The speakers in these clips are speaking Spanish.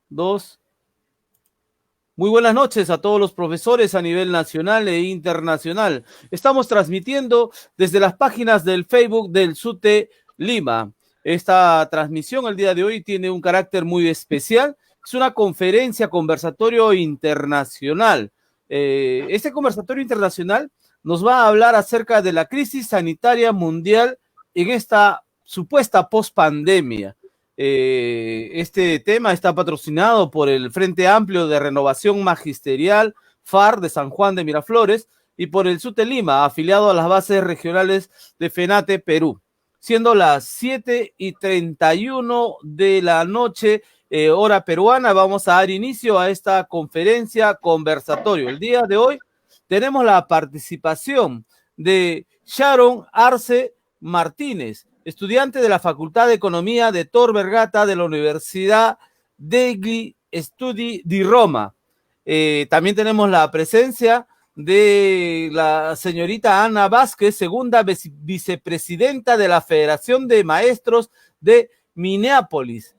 Dos. Muy buenas noches a todos los profesores a nivel nacional e internacional. Estamos transmitiendo desde las páginas del Facebook del SUTE Lima. Esta transmisión el día de hoy tiene un carácter muy especial. Es una conferencia, conversatorio internacional. Este conversatorio internacional nos va a hablar acerca de la crisis sanitaria mundial en esta supuesta pospandemia. Este tema está patrocinado por el Frente Amplio de Renovación Magisterial, FAR, de San Juan de Miraflores, y por el SUTE Lima, afiliado a las bases regionales de FENATE Perú. Siendo las 7:31 de la noche, hora peruana, vamos a dar inicio a esta conferencia conversatorio. El día de hoy tenemos la participación de Sharon Arce Martínez, estudiante de la Facultad de Economía de Tor Vergata de la Universidad degli Studi di Roma. También tenemos la presencia de la señorita Ana Vázquez, segunda vicepresidenta de la Federación de Maestros de Minneapolis.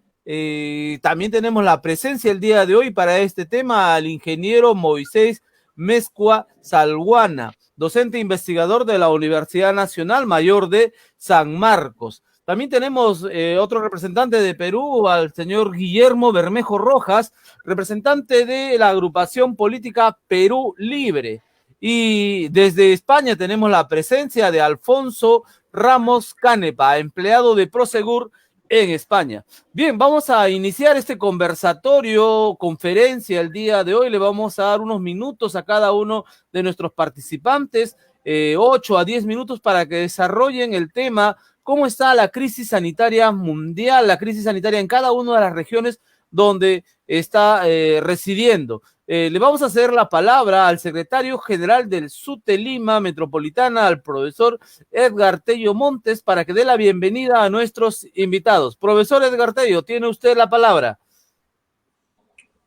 También tenemos la presencia el día de hoy para este tema al ingeniero Moisés Mezcua Salguana, docente investigador de la Universidad Nacional Mayor de San Marcos. También tenemos otro representante de Perú, al señor Guillermo Bermejo Rojas, representante de la agrupación política Perú Libre. Y desde España tenemos la presencia de Alfonso Ramos Canepa, empleado de Prosegur en España. Bien, vamos a iniciar este conversatorio, conferencia el día de hoy. Le vamos a dar unos minutos a cada uno de nuestros participantes, 8 a 10 minutos para que desarrollen el tema, cómo está la crisis sanitaria mundial, la crisis sanitaria en cada una de las regiones donde está residiendo. Le vamos a hacer la palabra al secretario general del SUTE Lima Metropolitana, al profesor Edgar Tello Montes, para que dé la bienvenida a nuestros invitados. Profesor Edgar Tello, tiene usted la palabra.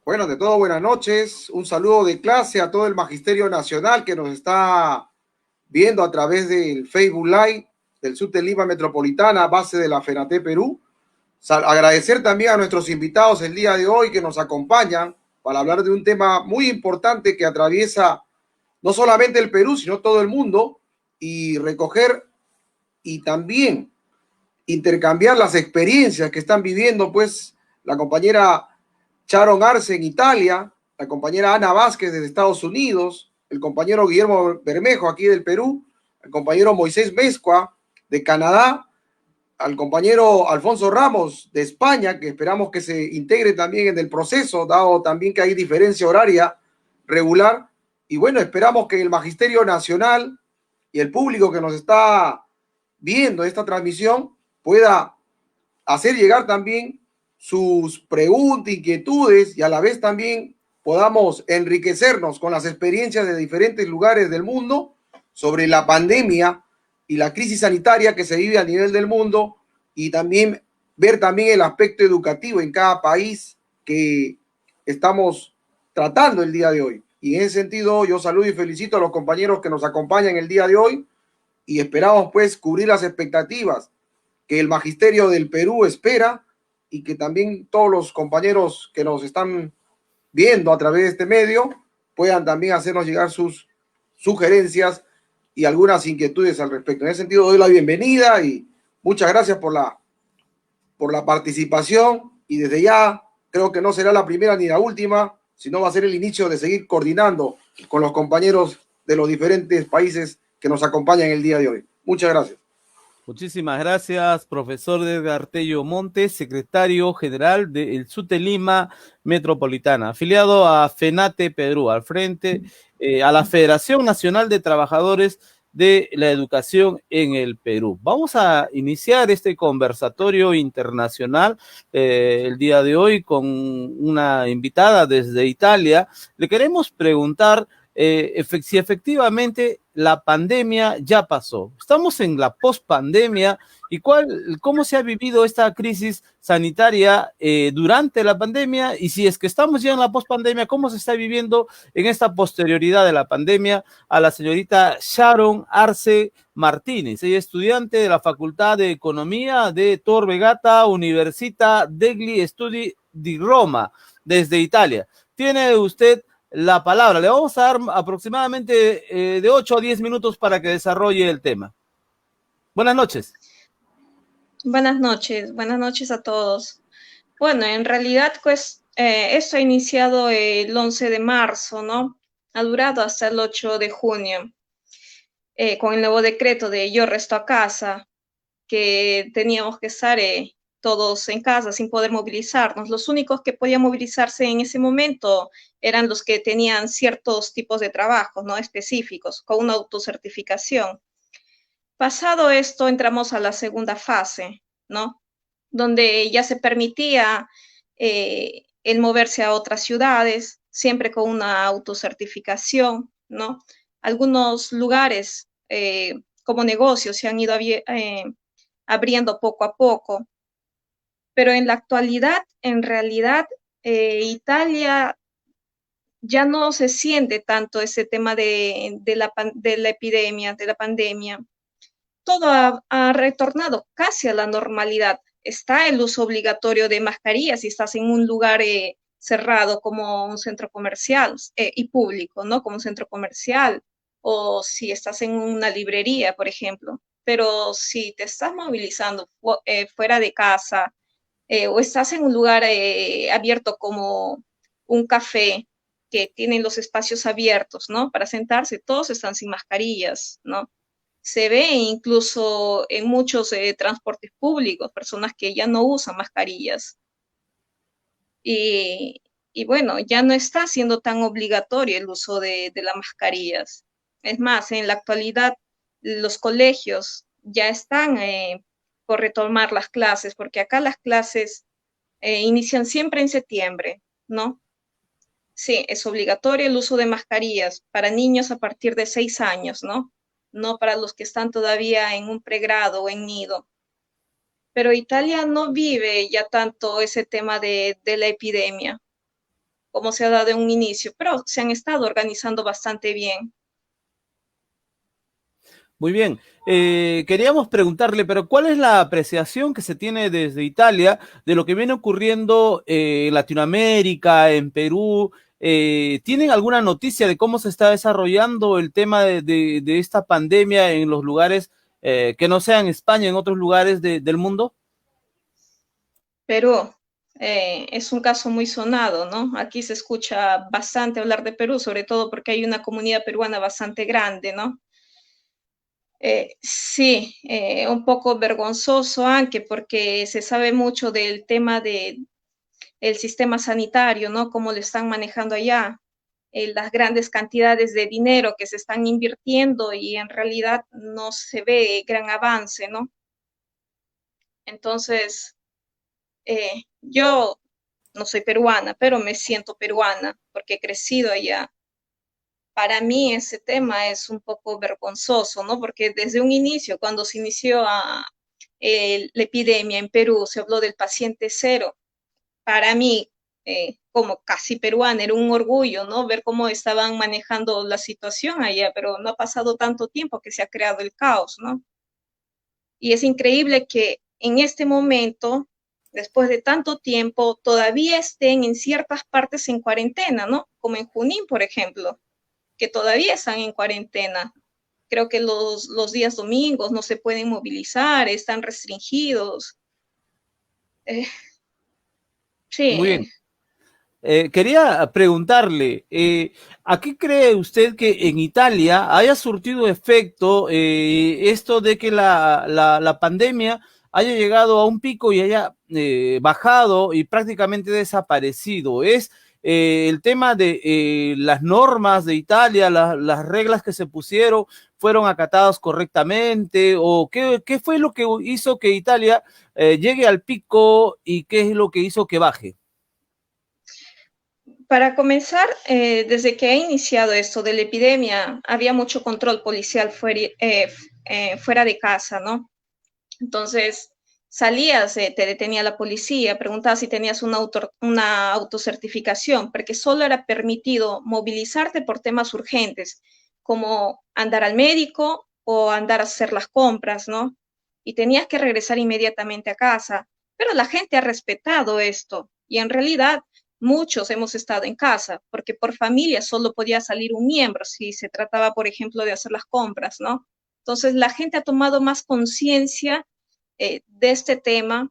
Bueno, de todo, buenas noches. Un saludo de clase a todo el Magisterio Nacional que nos está viendo a través del Facebook Live del SUTE Lima Metropolitana, base de la FENATE Perú. Agradecer también a nuestros invitados el día de hoy que nos acompañan para hablar de un tema muy importante que atraviesa no solamente el Perú, sino todo el mundo, y recoger y también intercambiar las experiencias que están viviendo, pues, la compañera Sharon Arce en Italia, la compañera Ana Vázquez desde Estados Unidos, el compañero Guillermo Bermejo aquí del Perú, el compañero Moisés Mezcua de Canadá, al compañero Alfonso Ramos de España, que esperamos que se integre también en el proceso, dado también que hay diferencia horaria regular. Y bueno, esperamos que el Magisterio Nacional y el público que nos está viendo esta transmisión pueda hacer llegar también sus preguntas, inquietudes, y a la vez también podamos enriquecernos con las experiencias de diferentes lugares del mundo sobre la pandemia y la crisis sanitaria que se vive a nivel del mundo, y también ver también el aspecto educativo en cada país que estamos tratando el día de hoy. Y en ese sentido yo saludo y felicito a los compañeros que nos acompañan el día de hoy, y esperamos pues cubrir las expectativas que el Magisterio del Perú espera, y que también todos los compañeros que nos están viendo a través de este medio puedan también hacernos llegar sus sugerencias y algunas inquietudes al respecto. En ese sentido doy la bienvenida y muchas gracias por la participación, y desde ya creo que no será la primera ni la última, sino va a ser el inicio de seguir coordinando con los compañeros de los diferentes países que nos acompañan el día de hoy. Muchas gracias. Muchísimas gracias, profesor Edgar Tello Montes, secretario general del SUTE Lima Metropolitana, afiliado a FENATE Perú, al frente, a la Federación Nacional de Trabajadores de la Educación en el Perú. Vamos a iniciar este conversatorio internacional el día de hoy con una invitada desde Italia. Le queremos preguntar si efectivamente la pandemia ya pasó. Estamos en la pospandemia, y cómo se ha vivido esta crisis sanitaria durante la pandemia, y si es que estamos ya en la pospandemia, cómo se está viviendo en esta posterioridad de la pandemia. A la señorita Sharon Arce Martínez, ella es estudiante de la Facultad de Economía de Tor Vergata, Università degli Studi di Roma. desde Italia. Tiene usted la palabra. Le vamos a dar aproximadamente de 8 a 10 minutos para que desarrolle el tema. Buenas noches. Buenas noches a todos. Bueno, en realidad, pues, esto ha iniciado el 11 de marzo, ¿no? Ha durado hasta el 8 de junio, con el nuevo decreto de yo resto a casa, que teníamos que estar todos en casa sin poder movilizarnos. Los únicos que podían movilizarse en ese momento eran los que tenían ciertos tipos de trabajos, ¿no? Específicos, con una autocertificación. Pasado esto, entramos a la segunda fase, ¿no? Donde ya se permitía el moverse a otras ciudades, siempre con una autocertificación, ¿no? Algunos lugares como negocios se han ido abriendo poco a poco, pero en la actualidad, en realidad, Italia ya no se siente tanto ese tema de la epidemia, de la pandemia. Todo ha retornado casi a la normalidad. Está el uso obligatorio de mascarillas si estás en un lugar cerrado como un centro comercial y público, ¿no? Como un centro comercial, o si estás en una librería, por ejemplo. Pero si te estás movilizando fuera de casa o estás en un lugar abierto como un café que tienen los espacios abiertos, ¿no? Para sentarse, todos están sin mascarillas, ¿no? Se ve incluso en muchos transportes públicos, personas que ya no usan mascarillas. Y, y bueno, ya no está siendo tan obligatorio el uso de las mascarillas. Es más, en la actualidad los colegios ya están por retomar las clases, porque acá las clases inician siempre en septiembre, ¿no? Sí, es obligatorio el uso de mascarillas para niños a partir de 6 años, ¿no? No para los que están todavía en un pregrado o en nido. Pero Italia no vive ya tanto ese tema de la epidemia, como se ha dado en un inicio, pero se han estado organizando bastante bien. Muy bien. Queríamos preguntarle, pero ¿cuál es la apreciación que se tiene desde Italia de lo que viene ocurriendo en Latinoamérica, en Perú? ¿Tienen alguna noticia de cómo se está desarrollando el tema de esta pandemia en los lugares que no sean España, en otros lugares del mundo? Perú es un caso muy sonado, ¿no? Aquí se escucha bastante hablar de Perú, sobre todo porque hay una comunidad peruana bastante grande, ¿no? Sí, un poco vergonzoso, aunque porque se sabe mucho del tema del sistema sanitario, ¿no? Cómo lo están manejando allá, las grandes cantidades de dinero que se están invirtiendo y en realidad no se ve gran avance, ¿no? Entonces, yo no soy peruana, pero me siento peruana porque he crecido allá. Para mí ese tema es un poco vergonzoso, ¿no? Porque desde un inicio, cuando se inició la epidemia en Perú, se habló del paciente cero. Para mí, como casi peruana, era un orgullo, ¿no? Ver cómo estaban manejando la situación allá, pero no ha pasado tanto tiempo que se ha creado el caos, ¿no? Y es increíble que en este momento, después de tanto tiempo, todavía estén en ciertas partes en cuarentena, ¿no? Como en Junín, por ejemplo, que todavía están en cuarentena. Creo que los días domingos no se pueden movilizar, están restringidos. Muy Sí, bien. Quería preguntarle, ¿a qué cree usted que en Italia haya surtido efecto esto de que la pandemia haya llegado a un pico y haya bajado y prácticamente desaparecido? ¿Es el tema de las normas de Italia, las reglas que se pusieron, fueron acatadas correctamente? ¿O qué fue lo que hizo que Italia llegue al pico y qué es lo que hizo que baje? para comenzar, desde que ha iniciado esto de la epidemia, había mucho control policial fuera de casa, ¿no? Entonces, salías, te detenía la policía, preguntabas si tenías una autocertificación, porque solo era permitido movilizarte por temas urgentes, como andar al médico o andar a hacer las compras, ¿no? Y tenías que regresar inmediatamente a casa. Pero la gente ha respetado esto y en realidad muchos hemos estado en casa, porque por familia solo podía salir un miembro si se trataba, por ejemplo, de hacer las compras, ¿no? Entonces, la gente ha tomado más conciencia de este tema.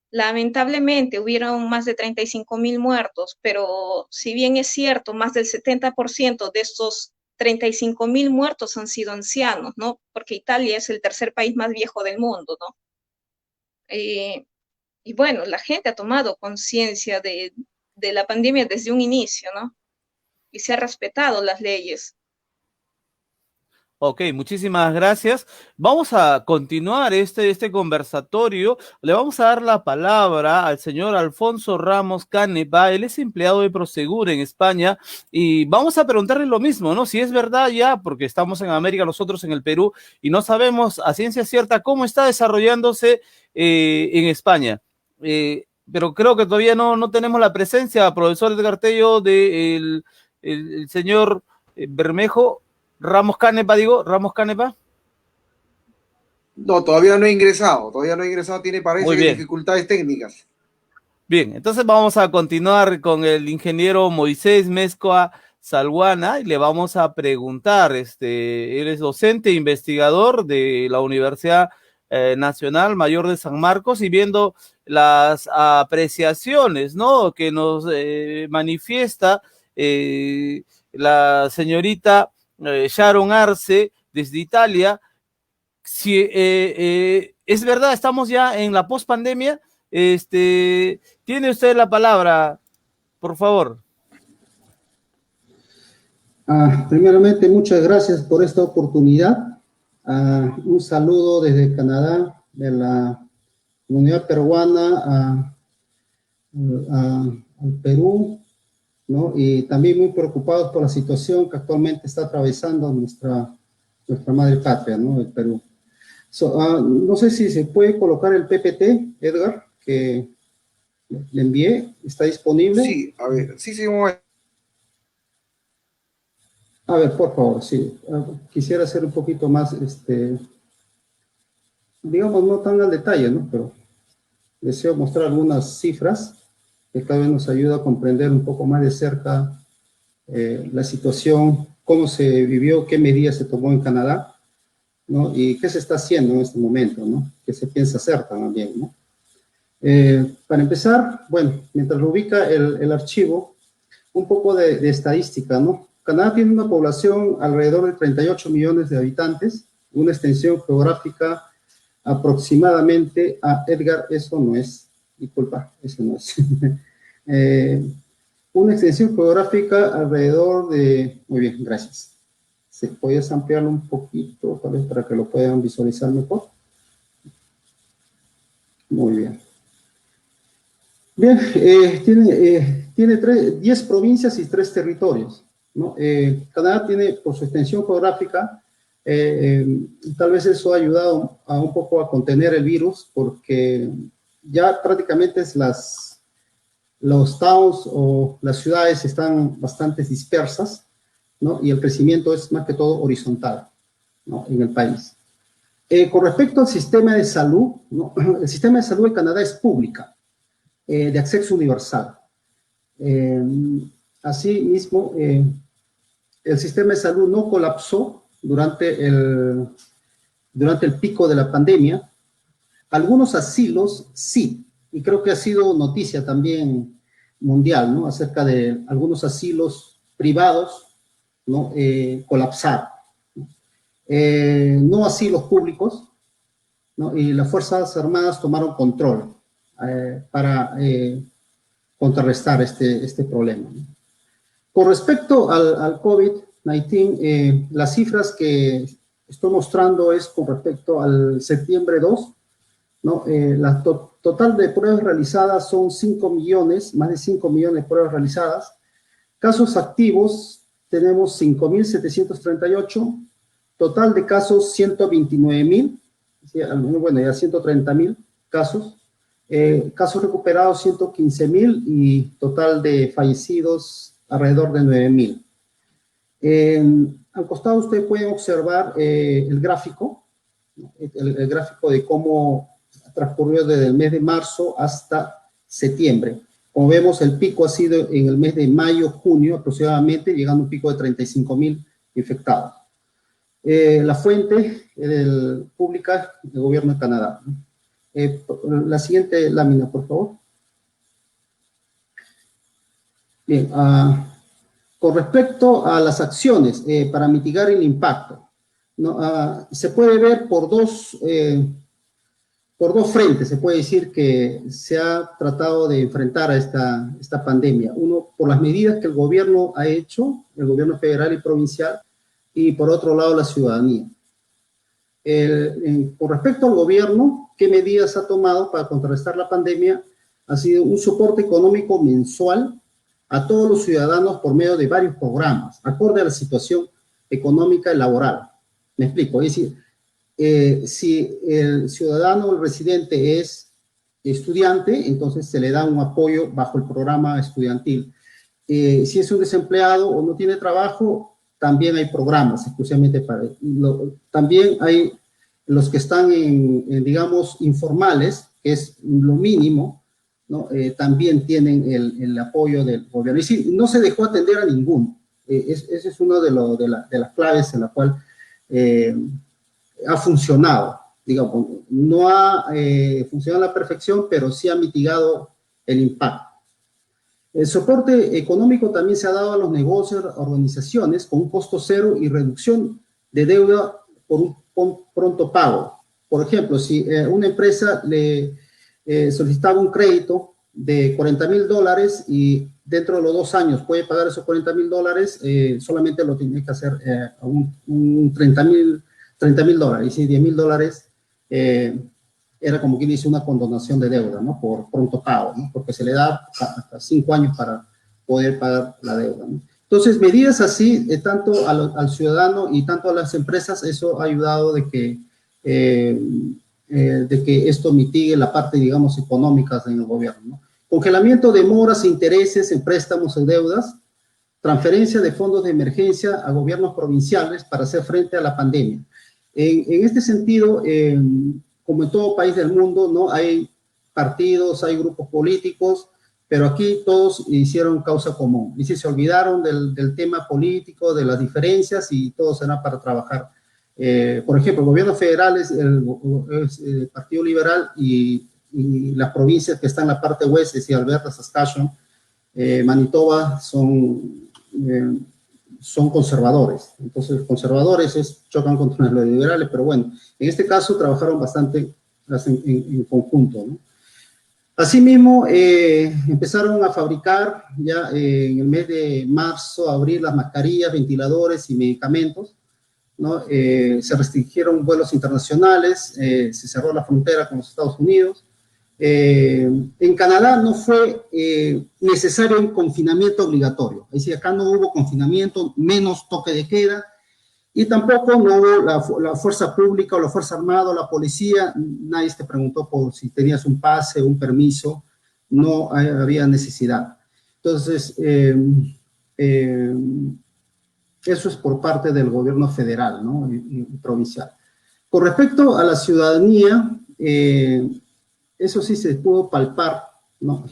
Lamentablemente, hubieron más de 35.000 muertos, pero si bien es cierto, más del 70% de estos 35.000 muertos han sido ancianos, ¿no? Porque Italia es el tercer país más viejo del mundo, ¿no? Y bueno, la gente ha tomado conciencia de la pandemia desde un inicio, ¿no? Y se ha respetado las leyes. Ok, muchísimas gracias. Vamos a continuar este conversatorio. Le vamos a dar la palabra al señor Alfonso Ramos Canepa. Él es empleado de Prosegur en España y vamos a preguntarle lo mismo, ¿no? Si es verdad ya, porque estamos en América, nosotros en el Perú, y no sabemos a ciencia cierta cómo está desarrollándose en España. Pero creo que todavía no tenemos la presencia, profesor Edgar Tello, del el señor Bermejo. Ramos Canepa. No, todavía no ha ingresado, tiene, Muy parece, bien. dificultades técnicas. Bien, entonces vamos a continuar con el ingeniero Moisés Mezcoa Salguana y le vamos a preguntar, él es docente e investigador de la Universidad Nacional Mayor de San Marcos y viendo las apreciaciones, ¿no?, que nos manifiesta la señorita Sharon Arce desde Italia. Si es verdad, estamos ya en la pospandemia. Tiene usted la palabra, por favor. Primeramente, muchas gracias por esta oportunidad. Un saludo desde Canadá, de la comunidad peruana al Perú, ¿no? Y también muy preocupados por la situación que actualmente está atravesando nuestra madre patria, ¿no?, el Perú. No sé si se puede colocar el PPT, Edgar, que le envié. ¿Está disponible? Sí, a ver, sí, A ver, por favor, sí. Quisiera hacer un poquito más, digamos, no tan al detalle, ¿no? Pero deseo mostrar algunas cifras que cada vez nos ayuda a comprender un poco más de cerca la situación, cómo se vivió, qué medidas se tomó en Canadá, ¿no? Y qué se está haciendo en este momento, ¿no? ¿Qué se piensa hacer también, ¿no? Para empezar, bueno, mientras lo ubica el archivo, un poco de estadística, ¿no? Canadá tiene una población alrededor de 38 millones de habitantes, una extensión geográfica aproximadamente Edgar, eso no es, disculpa, eso no es. Una extensión geográfica alrededor de, muy bien, gracias. ¿Se puede ampliarlo un poquito, tal vez para que lo puedan visualizar mejor? Muy bien. Bien, tiene 10 provincias y 3 territorios, ¿no? Canadá tiene, por su extensión geográfica, tal vez eso ha ayudado un poco a contener el virus, porque ya prácticamente los towns o las ciudades están bastante dispersas, ¿no? Y el crecimiento es más que todo horizontal, ¿no?, en el país. Con respecto al sistema de salud, ¿no? El sistema de salud de Canadá es pública, de acceso universal. Asimismo, el sistema de salud no colapsó durante el pico de la pandemia. Algunos asilos sí, y creo que ha sido noticia también mundial, ¿no?, acerca de algunos asilos privados, ¿no?, colapsar. No asilos públicos, ¿no? Y las Fuerzas Armadas tomaron control para contrarrestar este problema, ¿no? Con respecto al COVID-19, las cifras que estoy mostrando es con respecto al septiembre 2, ¿no? La total de pruebas realizadas son 5 millones, más de 5 millones de pruebas realizadas. Casos activos tenemos 5.738, total de casos 129.000, bueno, ya 130.000 casos. Casos recuperados 115.000 y total de fallecidos alrededor de 9.000. Al costado ustedes pueden observar el gráfico, el gráfico de cómo transcurrió desde el mes de marzo hasta septiembre. Como vemos, el pico ha sido en el mes de mayo, junio aproximadamente, llegando a un pico de 35.000 infectados. La fuente pública del gobierno de Canadá. La siguiente lámina, por favor. Bien, con respecto a las acciones para mitigar el impacto, ¿no? Se puede ver por dos frentes, se puede decir que se ha tratado de enfrentar a esta pandemia. Uno, por las medidas que el gobierno ha hecho, el gobierno federal y provincial, y por otro lado la ciudadanía. Con respecto al gobierno, ¿qué medidas ha tomado para contrarrestar la pandemia? Ha sido un soporte económico mensual a todos los ciudadanos por medio de varios programas, acorde a la situación económica y laboral. Me explico, es decir, si el ciudadano o el residente es estudiante, entonces se le da un apoyo bajo el programa estudiantil. Si es un desempleado o no tiene trabajo, también hay programas exclusivamente para también hay los que están digamos, informales, que es lo mínimo, ¿no? También tienen el apoyo del gobierno. Y sí, no se dejó atender a ninguno. Ese es uno de las claves en la cual ha funcionado. Digamos, no ha funcionado a la perfección, pero sí ha mitigado el impacto. El soporte económico también se ha dado a los negocios, organizaciones con un costo cero y reducción de deuda por un pronto pago. Por ejemplo, si una empresa le solicitaba un crédito de $40,000 y dentro de los 2 años puede pagar esos $40,000, solamente lo tiene que hacer un $30,000, y si $10,000 era como quien dice una condonación de deuda, ¿no? Por pronto pago, ¿no? Porque se le da hasta 5 años para poder pagar la deuda, ¿no? Entonces, medidas así, tanto al ciudadano y tanto a las empresas, eso ha ayudado de que esto mitigue la parte, digamos, económica en el gobierno, ¿no? Congelamiento de moras, intereses en préstamos y deudas, transferencia de fondos de emergencia a gobiernos provinciales para hacer frente a la pandemia. En este sentido, como en todo país del mundo, ¿no? Hay partidos, hay grupos políticos, pero aquí todos hicieron causa común. Y si se olvidaron del tema político, de las diferencias, y todos eran para trabajar. Por ejemplo, el gobierno federal es el Partido Liberal y las provincias que están en la parte oeste, es decir, Alberta, Saskatchewan, Manitoba, son conservadores. Entonces, los conservadores chocan contra los liberales, pero bueno, en este caso trabajaron bastante en conjunto, ¿no? Asimismo, empezaron a fabricar ya en el mes de marzo, abril, las mascarillas, ventiladores y medicamentos, ¿no? Se restringieron vuelos internacionales, se cerró la frontera con los Estados Unidos. En Canadá no fue necesario un confinamiento obligatorio, es decir, acá no hubo confinamiento, menos toque de queda, y tampoco no hubo la fuerza pública o la fuerza armada o la policía, nadie te preguntó por si tenías un pase, un permiso, no había necesidad. Entonces, eso es por parte del gobierno federal, ¿no? y provincial. Con respecto a la ciudadanía, eso sí se pudo palpar, ¿no?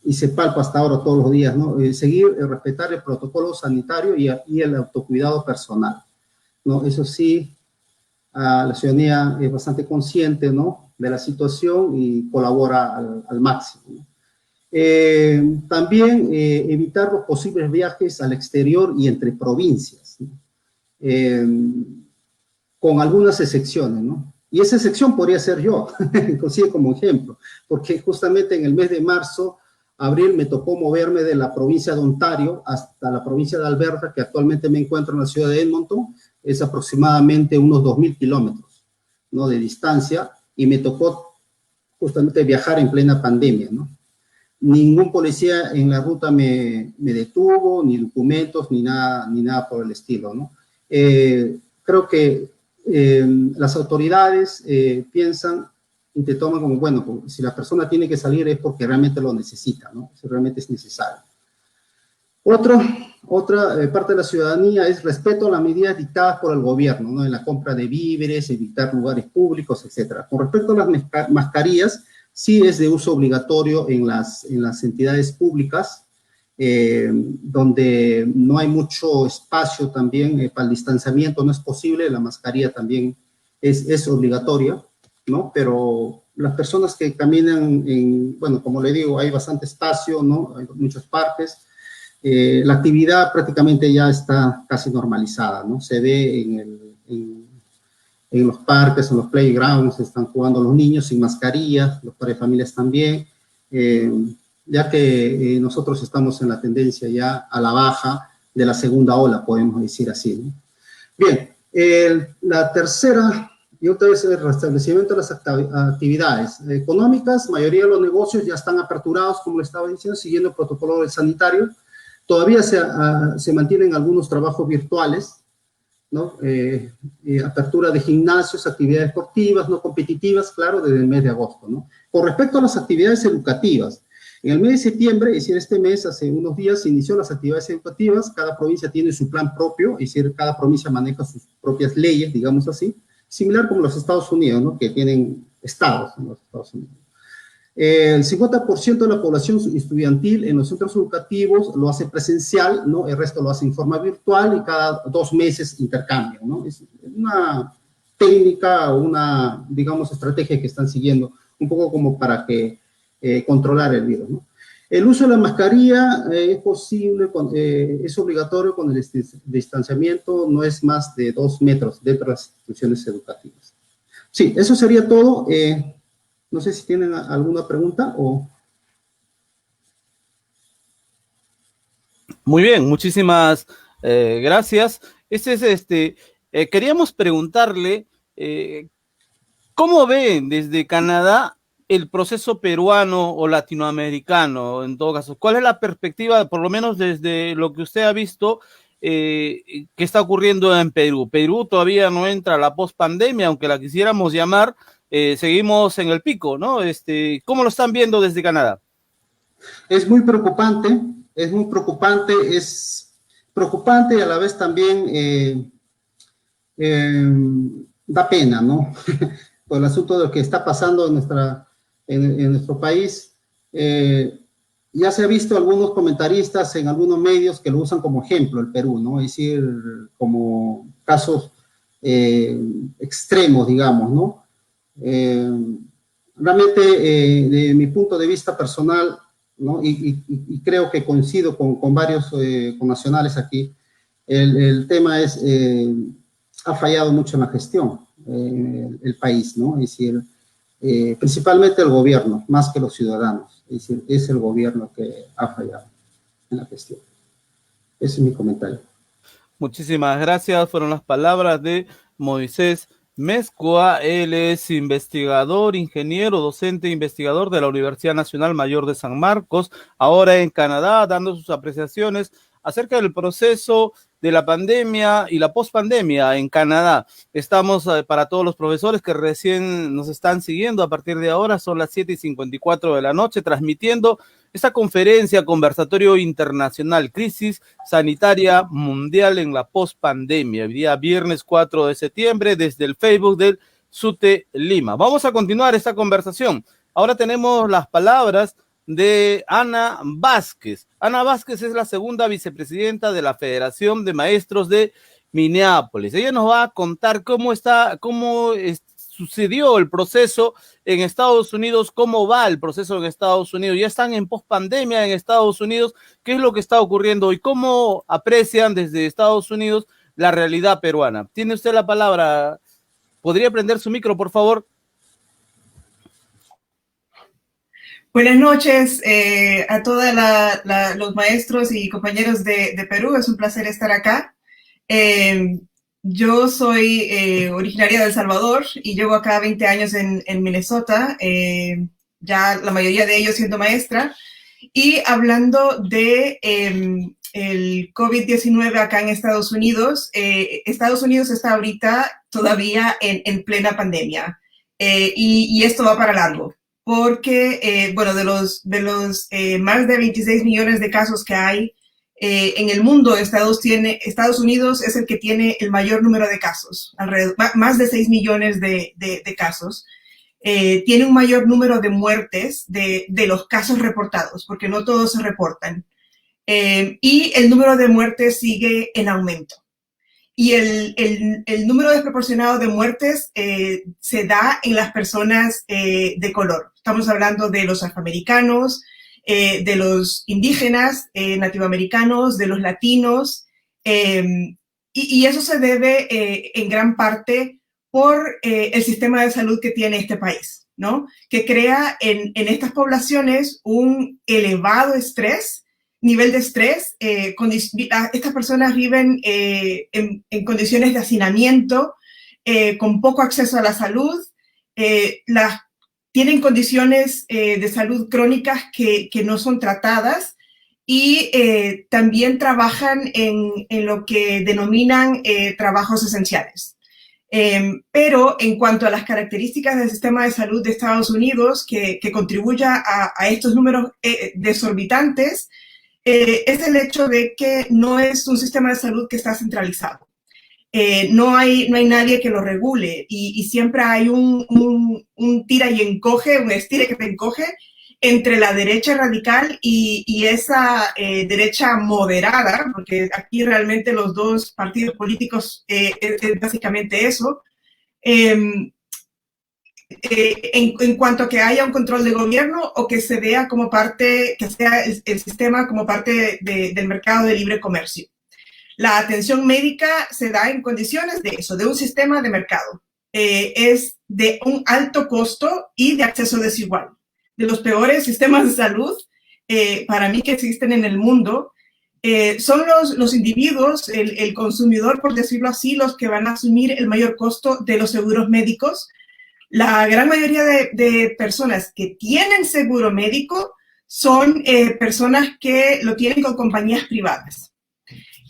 Y se palpa hasta ahora todos los días, ¿no? Seguir, respetar el protocolo sanitario y el autocuidado personal, ¿no? Eso sí, la ciudadanía es bastante consciente, ¿no? De la situación y colabora al máximo, ¿no? También evitar los posibles viajes al exterior y entre provincias, ¿no? Con algunas excepciones, ¿no? Y esa excepción podría ser yo, inclusive como ejemplo, porque justamente en el mes de marzo, abril, me tocó moverme de la provincia de Ontario hasta la provincia de Alberta, que actualmente me encuentro en la ciudad de Edmonton, es aproximadamente unos 2,000 kilómetros, ¿no? De distancia, y me tocó justamente viajar en plena pandemia, ¿no? Ningún policía en la ruta me detuvo, ni documentos, ni nada por el estilo, ¿no? Creo que las autoridades piensan y te toman como, bueno, si la persona tiene que salir es porque realmente lo necesita, ¿no? Si realmente es necesario. Otra parte de la ciudadanía es respeto a las medidas dictadas por el gobierno, ¿no? En la compra de víveres, evitar lugares públicos, etc. Con respecto a las mascarillas, sí es de uso obligatorio en las entidades públicas, donde no hay mucho espacio también para el distanciamiento, no es posible, la mascarilla también es obligatoria, ¿no? Pero las personas que caminan bueno, como le digo, hay bastante espacio, ¿no? Hay muchos parques, la actividad prácticamente ya está casi normalizada, ¿no? Se ve en los parques, en los playgrounds, están jugando los niños sin mascarilla, los padres de familias también, ya que nosotros estamos en la tendencia ya a la baja de la segunda ola, podemos decir así, ¿no? Bien, la tercera, y otra vez el restablecimiento de las actividades económicas. Mayoría de los negocios ya están aperturados, como le estaba diciendo, siguiendo el protocolo del sanitario. Todavía se mantienen algunos trabajos virtuales, ¿no? Apertura de gimnasios, actividades deportivas, no competitivas, claro, desde el mes de agosto, ¿no? Con respecto a las actividades educativas, en el mes de septiembre, es decir, este mes, hace unos días, se inició las actividades educativas. Cada provincia tiene su plan propio, es decir, cada provincia maneja sus propias leyes, digamos así, similar como los Estados Unidos, ¿no? Que tienen estados en los Estados Unidos. El 50% de la población estudiantil en los centros educativos lo hace presencial, ¿no? El resto lo hace en forma virtual y cada 2 meses intercambian, ¿no? Es una técnica, una, digamos, estrategia que están siguiendo, un poco como para que controlar el virus, ¿no? El uso de la mascarilla es posible, es obligatorio con el distanciamiento, no es más de 2 metros dentro de las instituciones educativas. Sí, eso sería todo. No sé si tienen alguna pregunta o... Muy bien, muchísimas gracias. Queríamos preguntarle, ¿cómo ven desde Canadá el proceso peruano o latinoamericano, en todo caso? ¿Cuál es la perspectiva, por lo menos desde lo que usted ha visto, que está ocurriendo en Perú? Perú todavía no entra a la pospandemia, aunque la quisiéramos llamar, seguimos en el pico, ¿no? ¿Cómo lo están viendo desde Canadá? Es muy preocupante, es preocupante y a la vez también da pena, ¿no? Por el asunto de lo que está pasando en nuestro país. Ya se ha visto algunos comentaristas en algunos medios que lo usan como ejemplo el Perú, ¿no? Es decir, como casos extremos, digamos, ¿no? Realmente, de mi punto de vista personal, ¿no? Y creo que coincido con varios connacionales aquí, el tema es, ha fallado mucho en la gestión el país, ¿no? Es decir, principalmente el gobierno, más que los ciudadanos. Es decir, es el gobierno que ha fallado en la gestión. Ese es mi comentario. Muchísimas gracias. Fueron las palabras de Moisés Mezcua. Él es investigador, ingeniero, docente e investigador de la Universidad Nacional Mayor de San Marcos, ahora en Canadá, dando sus apreciaciones acerca del proceso de la pandemia y la pospandemia en Canadá. Estamos para todos los profesores que recién nos están siguiendo a partir de ahora, son las 7:54 de la noche, transmitiendo esta conferencia, conversatorio internacional, crisis sanitaria mundial en la pospandemia, el día viernes 4 de septiembre, desde el Facebook del SUTE Lima. Vamos a continuar esta conversación. Ahora tenemos las palabras de Ana Vázquez. Ana Vázquez es la segunda vicepresidenta de la Federación de Maestros de Minneapolis. Ella nos va a contar cómo sucedió el proceso en Estados Unidos, cómo va el proceso en Estados Unidos. Ya están en pospandemia en Estados Unidos. ¿Qué es lo que está ocurriendo y cómo aprecian desde Estados Unidos la realidad peruana? Tiene usted la palabra. ¿Podría prender su micro, por favor? Buenas noches a todos los maestros y compañeros de Perú. Es un placer estar acá. Yo soy originaria de El Salvador y llevo acá 20 años en Minnesota, ya la mayoría de ellos siendo maestra. Y hablando de el COVID-19 acá en Estados Unidos está ahorita todavía en plena pandemia y esto va para largo. Porque, bueno, de los más de 26 millones de casos que hay en el mundo, Estados Unidos es el que tiene el mayor número de casos, más de 6 millones de casos. tiene un mayor número de muertes de los casos reportados, porque no todos se reportan. Y el número de muertes sigue en aumento. Y el número desproporcionado de muertes se da en las personas de color. Estamos hablando de los afroamericanos, de los indígenas, nativoamericanos, de los latinos, y eso se debe en gran parte por el sistema de salud que tiene este país, ¿no? Que crea en estas poblaciones un elevado nivel de estrés. Estas personas viven en condiciones de hacinamiento, con poco acceso a la salud, tienen condiciones de salud crónicas que no son tratadas, y también trabajan en lo que denominan trabajos esenciales. Pero en cuanto a las características del sistema de salud de Estados Unidos, que contribuya a estos números desorbitantes, es el hecho de que no es un sistema de salud que está centralizado. No hay nadie que lo regule, y siempre hay un tira y encoge, un estire que te encoge entre la derecha radical y esa derecha moderada, porque aquí realmente los dos partidos políticos es básicamente eso, en cuanto a que haya un control de gobierno o que se vea como parte, que sea el sistema como parte del mercado de libre comercio. La atención médica se da en condiciones de eso, de un sistema de mercado. Es de un alto costo y de acceso desigual. De los peores sistemas de salud, para mí, que existen en el mundo, son los individuos, el consumidor, por decirlo así, los que van a asumir el mayor costo de los seguros médicos. La gran mayoría de personas que tienen seguro médico son personas que lo tienen con compañías privadas.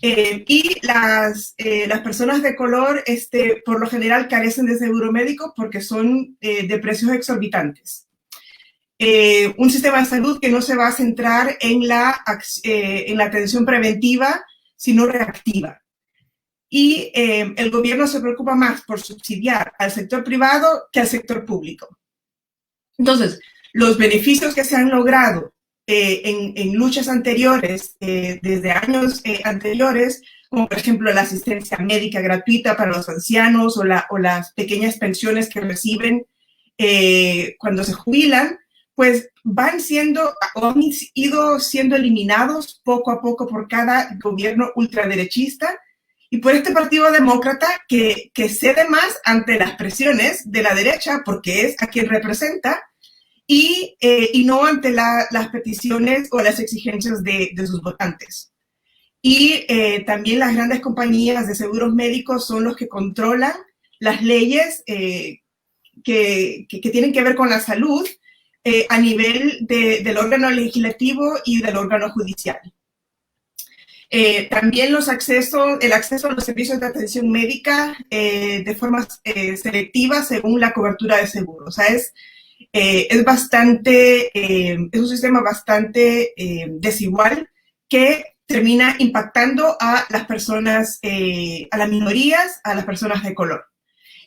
Y las personas de color, por lo general, carecen de seguro médico porque son de precios exorbitantes. Un sistema de salud que no se va a centrar en la atención preventiva, sino reactiva. Y el gobierno se preocupa más por subsidiar al sector privado que al sector público. Entonces, los beneficios que se han logrado en luchas anteriores, desde años anteriores, como por ejemplo la asistencia médica gratuita para los ancianos, o las pequeñas pensiones que reciben cuando se jubilan, pues han ido siendo eliminados poco a poco por cada gobierno ultraderechista y por este Partido Demócrata que cede más ante las presiones de la derecha, porque es a quien representa, y no ante las peticiones o las exigencias de sus votantes. Y también las grandes compañías de seguros médicos son los que controlan las leyes que tienen que ver con la salud a nivel del órgano legislativo y del órgano judicial. También el acceso a los servicios de atención médica de forma selectiva según la cobertura de seguro. O sea, es un sistema bastante desigual, que termina impactando a las personas, a las minorías, a las personas de color.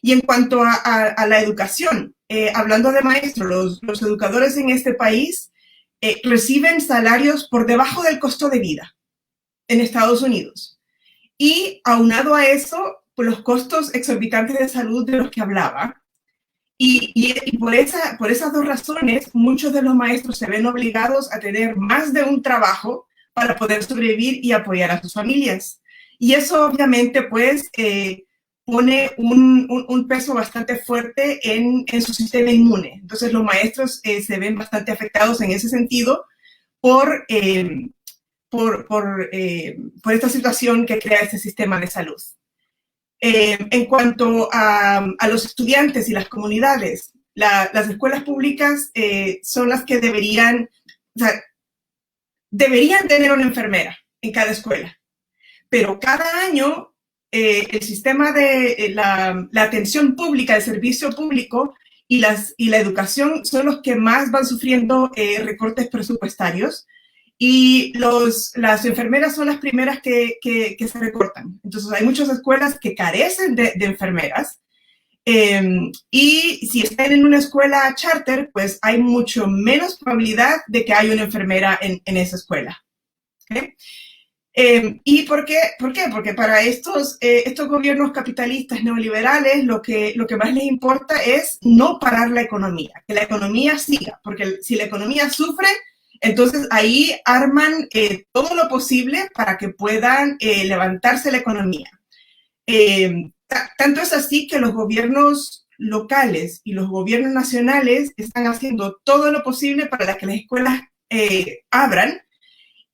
Y en cuanto a la educación, hablando de maestros, los educadores en este país reciben salarios por debajo del costo de vida en Estados Unidos. Y aunado a eso, pues los costos exorbitantes de salud de los que hablaba. Y por esas dos razones, muchos de los maestros se ven obligados a tener más de un trabajo para poder sobrevivir y apoyar a sus familias. Y eso obviamente pues pone un peso bastante fuerte en su sistema inmune. Entonces los maestros se ven bastante afectados en ese sentido por esta situación que crea este sistema de salud. En cuanto a los estudiantes y las comunidades, las escuelas públicas son las que deberían tener una enfermera en cada escuela, pero cada año el sistema de la atención pública, el servicio público y la educación son los que más van sufriendo recortes presupuestarios. Y las enfermeras son las primeras que se recortan. Entonces, hay muchas escuelas que carecen de enfermeras, Y si están en una escuela charter, pues hay mucho menos probabilidad de que haya una enfermera en esa escuela. ¿Okay? ¿Y por qué? Porque para estos gobiernos capitalistas neoliberales lo que más les importa es no parar la economía, que la economía siga, porque si la economía sufre, entonces ahí arman todo lo posible para que puedan levantarse la economía. Tanto es así que los gobiernos locales y los gobiernos nacionales están haciendo todo lo posible para que las escuelas abran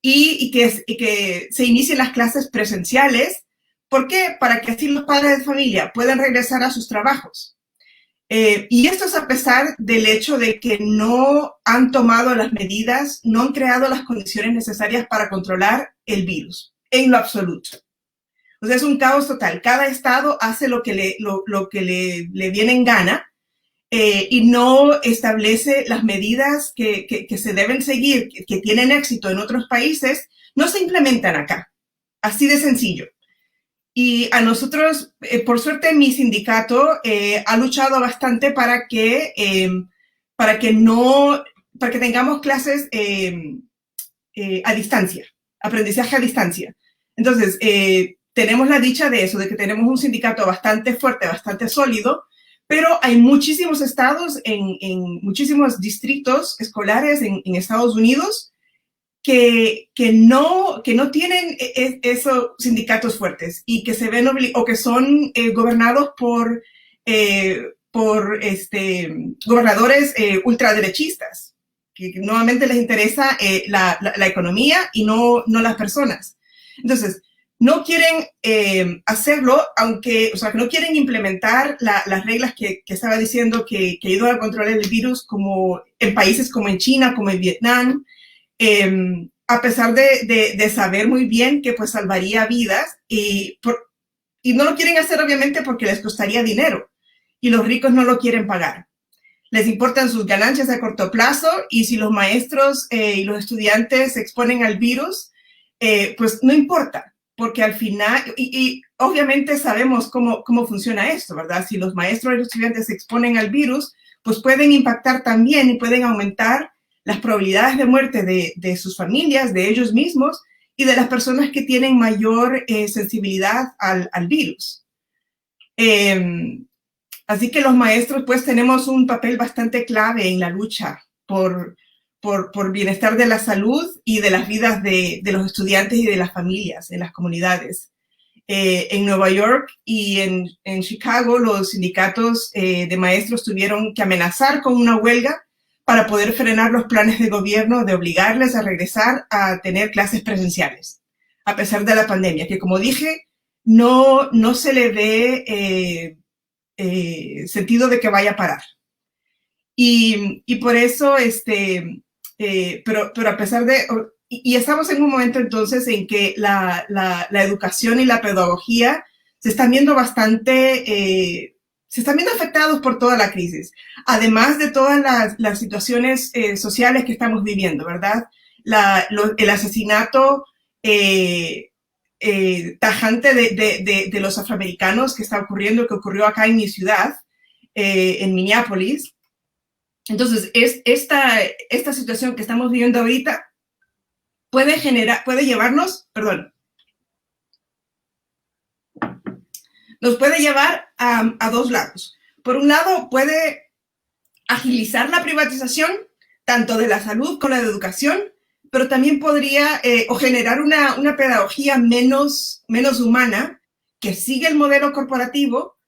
y que se inicien las clases presenciales. ¿Por qué? Para que así los padres de familia puedan regresar a sus trabajos. Y esto es a pesar del hecho de que no han tomado las medidas, no han creado las condiciones necesarias para controlar el virus, en lo absoluto. O sea, es un caos total. Cada estado hace lo que le viene en gana y no establece las medidas que se deben seguir, que tienen éxito en otros países, no se implementan acá. Así de sencillo. Y a nosotros, por suerte, mi sindicato ha luchado bastante para que tengamos clases a distancia, aprendizaje a distancia. Entonces, tenemos la dicha de eso, de que tenemos un sindicato bastante fuerte, bastante sólido, pero hay muchísimos estados, en muchísimos distritos escolares en Estados Unidos que no tienen esos sindicatos fuertes y que se ven o que son gobernados por gobernadores ultraderechistas, que nuevamente les interesa la economía y no las personas. Entonces, no quieren hacerlo, que no quieren implementar las reglas que estaba diciendo que ayudan a controlar el virus, como en países como en China, como en Vietnam, a pesar de saber muy bien que pues salvaría vidas y no lo quieren hacer obviamente porque les costaría dinero y los ricos no lo quieren pagar. Les importan sus ganancias a corto plazo y si los maestros y los estudiantes se exponen al virus, pues no importa, porque al final, y obviamente sabemos cómo funciona esto, ¿verdad? Si los maestros y los estudiantes se exponen al virus, pues pueden impactar también y pueden aumentar las probabilidades de muerte de sus familias, de ellos mismos y de las personas que tienen mayor sensibilidad al virus. Así que los maestros pues tenemos un papel bastante clave en la lucha por bienestar de la salud y de las vidas de los estudiantes y de las familias en las comunidades. En Nueva York y en Chicago los sindicatos de maestros tuvieron que amenazar con una huelga para poder frenar los planes de gobierno de obligarles a regresar a tener clases presenciales, a pesar de la pandemia, que como dije, no se le ve sentido de que vaya a parar. Y por eso, pero a pesar de, y estamos en un momento entonces en que la educación y la pedagogía se están viendo bastante se están viendo afectados por toda la crisis, además de todas las situaciones sociales que estamos viviendo, ¿verdad? El asesinato tajante de los afroamericanos que está ocurriendo, que ocurrió acá en mi ciudad, en Minneapolis. Entonces, esta situación que estamos viviendo ahorita puede llevarnos, nos puede llevar a dos lados. Por un lado, puede agilizar la privatización, tanto de la salud como de la educación, pero también podría o generar una pedagogía menos humana que sigue el modelo corporativo,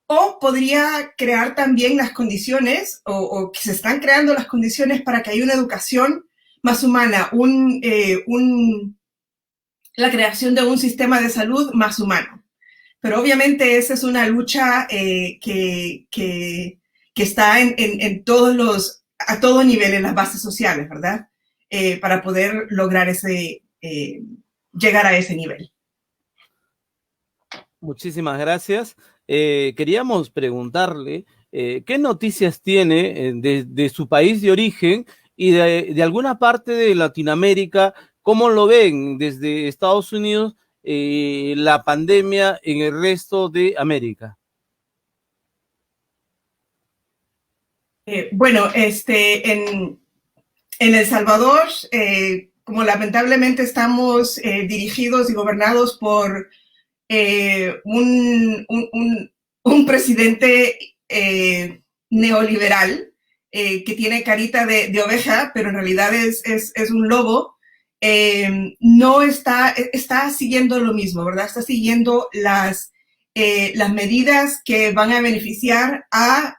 o podría crear también las condiciones, o que se están creando las condiciones para que haya una educación más humana, la creación de un sistema de salud más humano. Pero obviamente esa es una lucha que está en todos a todo nivel, en las bases sociales, ¿verdad? Para poder lograr llegar a ese nivel. Muchísimas gracias. Queríamos preguntarle qué noticias tiene de su país de origen y de alguna parte de Latinoamérica, cómo lo ven desde Estados Unidos la pandemia en el resto de América. Bueno, en El Salvador, como lamentablemente estamos dirigidos y gobernados por un presidente neoliberal que tiene carita de oveja, pero en realidad es un lobo, no está siguiendo lo mismo, ¿verdad? Está siguiendo las medidas que van a beneficiar a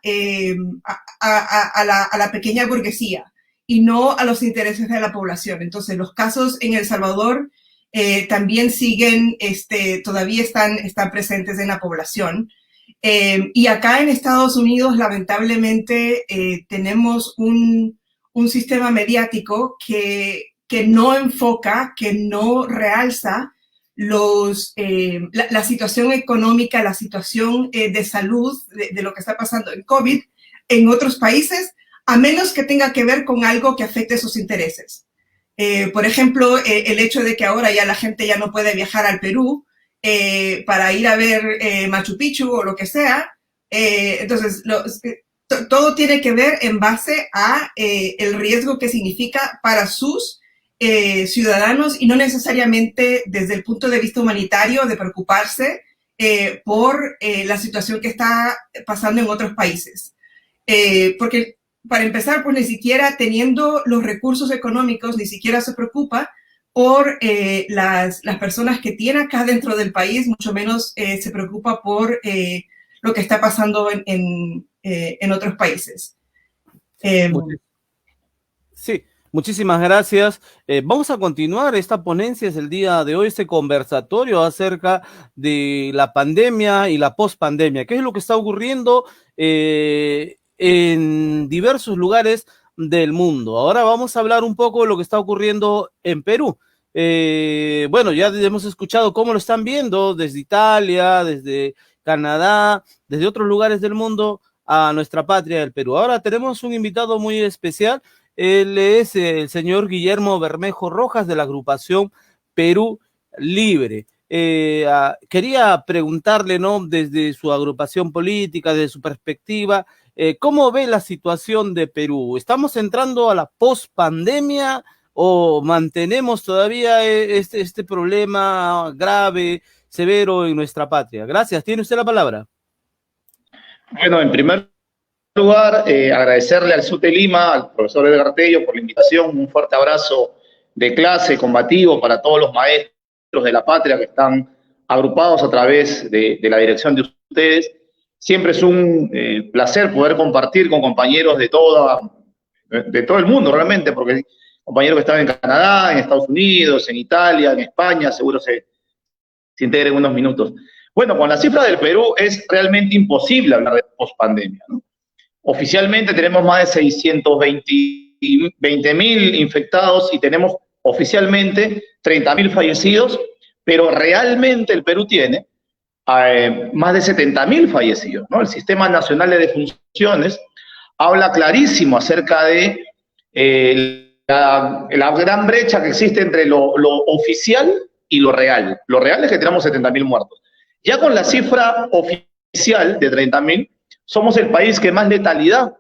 la pequeña burguesía y no a los intereses de la población. Entonces, los casos en El Salvador también siguen, todavía están presentes en la población. Y acá en Estados Unidos, lamentablemente, tenemos un sistema mediático que no enfoca, que no realza la situación económica, la situación de salud, de lo que está pasando en COVID en otros países, a menos que tenga que ver con algo que afecte sus intereses. Por ejemplo, el hecho de que ahora ya la gente ya no puede viajar al Perú para ir a ver Machu Picchu o lo que sea. Entonces, todo tiene que ver en base a el riesgo que significa para sus ciudadanos y no necesariamente desde el punto de vista humanitario de preocuparse por la situación que está pasando en otros países. Porque para empezar, pues ni siquiera teniendo los recursos económicos, ni siquiera se preocupa por las personas que tiene acá dentro del país, mucho menos se preocupa por lo que está pasando en otros países. Sí. Muchísimas gracias. Vamos a continuar esta ponencia, es el día de hoy, este conversatorio acerca de la pandemia y la pospandemia. ¿Qué es lo que está ocurriendo en diversos lugares del mundo? Ahora vamos a hablar un poco de lo que está ocurriendo en Perú. Bueno, ya hemos escuchado cómo lo están viendo desde Italia, desde Canadá, desde otros lugares del mundo a nuestra patria del Perú. Ahora tenemos un invitado muy especial. Él es el señor Guillermo Bermejo Rojas de la agrupación Perú Libre. Quería preguntarle, ¿no?, desde su agrupación política, desde su perspectiva, ¿cómo ve la situación de Perú? ¿Estamos entrando a la pospandemia o mantenemos todavía este problema grave, severo en nuestra patria? Gracias, tiene usted la palabra. Bueno, en primer lugar, agradecerle al SUTE Lima, al profesor Edgar Tello por la invitación, un fuerte abrazo de clase combativo para todos los maestros de la patria que están agrupados a través de la dirección de ustedes. Siempre es un placer poder compartir con compañeros de todo el mundo realmente, porque hay compañeros que están en Canadá, en Estados Unidos, en Italia, en España, seguro se integren en unos minutos. Bueno, con la cifra del Perú es realmente imposible hablar de pospandemia, ¿no? Oficialmente tenemos más de 620.000 infectados y tenemos oficialmente 30.000 fallecidos, pero realmente el Perú tiene más de 70.000 fallecidos, ¿no? El Sistema Nacional de Defunciones habla clarísimo acerca de la gran brecha que existe entre lo oficial y lo real. Lo real es que tenemos 70.000 muertos. Ya con la cifra oficial de 30.000, somos el país que más letalidad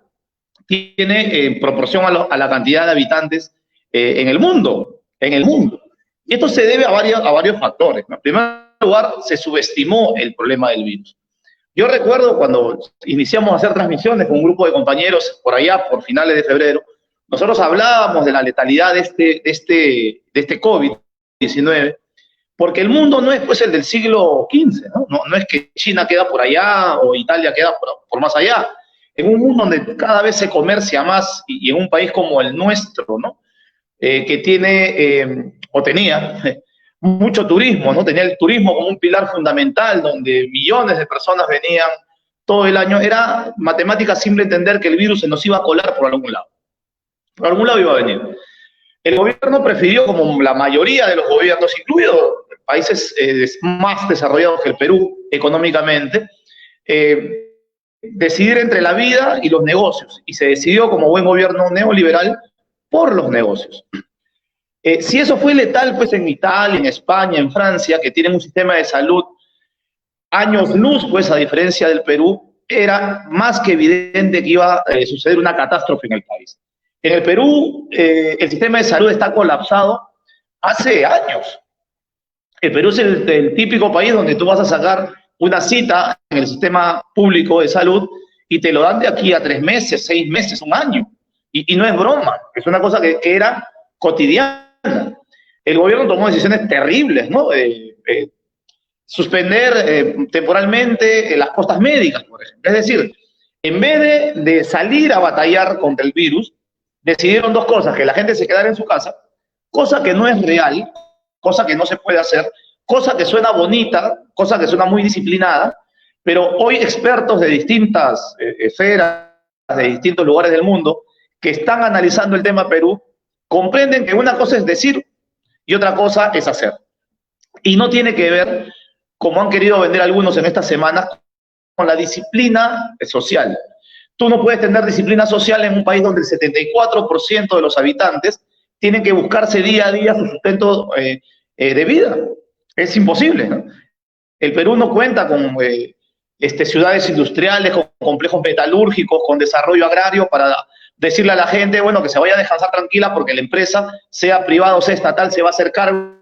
tiene en proporción a la cantidad de habitantes en el mundo. Y esto se debe a varios factores, ¿no? En primer lugar, se subestimó el problema del virus. Yo recuerdo cuando iniciamos a hacer transmisiones con un grupo de compañeros por allá, por finales de febrero, nosotros hablábamos de la letalidad de este COVID-19, porque el mundo no es pues el del siglo XV, ¿no? No es que China queda por allá o Italia queda por más allá. En un mundo donde cada vez se comercia más y en un país como el nuestro, ¿no? Que tiene o tenía mucho turismo, ¿no? Tenía el turismo como un pilar fundamental donde millones de personas venían todo el año. Era matemática simple entender que el virus se nos iba a colar por algún lado. Por algún lado iba a venir. El gobierno prefirió, como la mayoría de los gobiernos, incluidos países más desarrollados que el Perú económicamente, decidir entre la vida y los negocios. Y se decidió, como buen gobierno neoliberal, por los negocios. Si eso fue letal, pues en Italia, en España, en Francia, que tienen un sistema de salud años luz, pues a diferencia del Perú, era más que evidente que iba a suceder una catástrofe en el país. En el Perú, el sistema de salud está colapsado hace años. El Perú es el típico país donde tú vas a sacar una cita en el sistema público de salud y te lo dan de aquí a 3 meses, 6 meses, un año. Y no es broma, es una cosa que era cotidiana. El gobierno tomó decisiones terribles, ¿no? Suspender temporalmente las costas médicas, por ejemplo. Es decir, en vez de salir a batallar contra el virus, decidieron 2 cosas: que la gente se quedara en su casa, cosa que no es real, cosa que no se puede hacer, cosa que suena bonita, cosa que suena muy disciplinada, pero hoy expertos de distintas esferas, de distintos lugares del mundo, que están analizando el tema Perú, comprenden que una cosa es decir y otra cosa es hacer. Y no tiene que ver, como han querido vender algunos en estas semanas, con la disciplina social. Tú no puedes tener disciplina social en un país donde el 74% de los habitantes tienen que buscarse día a día su sustento de vida. Es imposible, ¿no? El Perú no cuenta con ciudades industriales, con complejos metalúrgicos, con desarrollo agrario para decirle a la gente, bueno, que se vaya a descansar tranquila porque la empresa, sea privada o sea estatal, se va a hacer cargo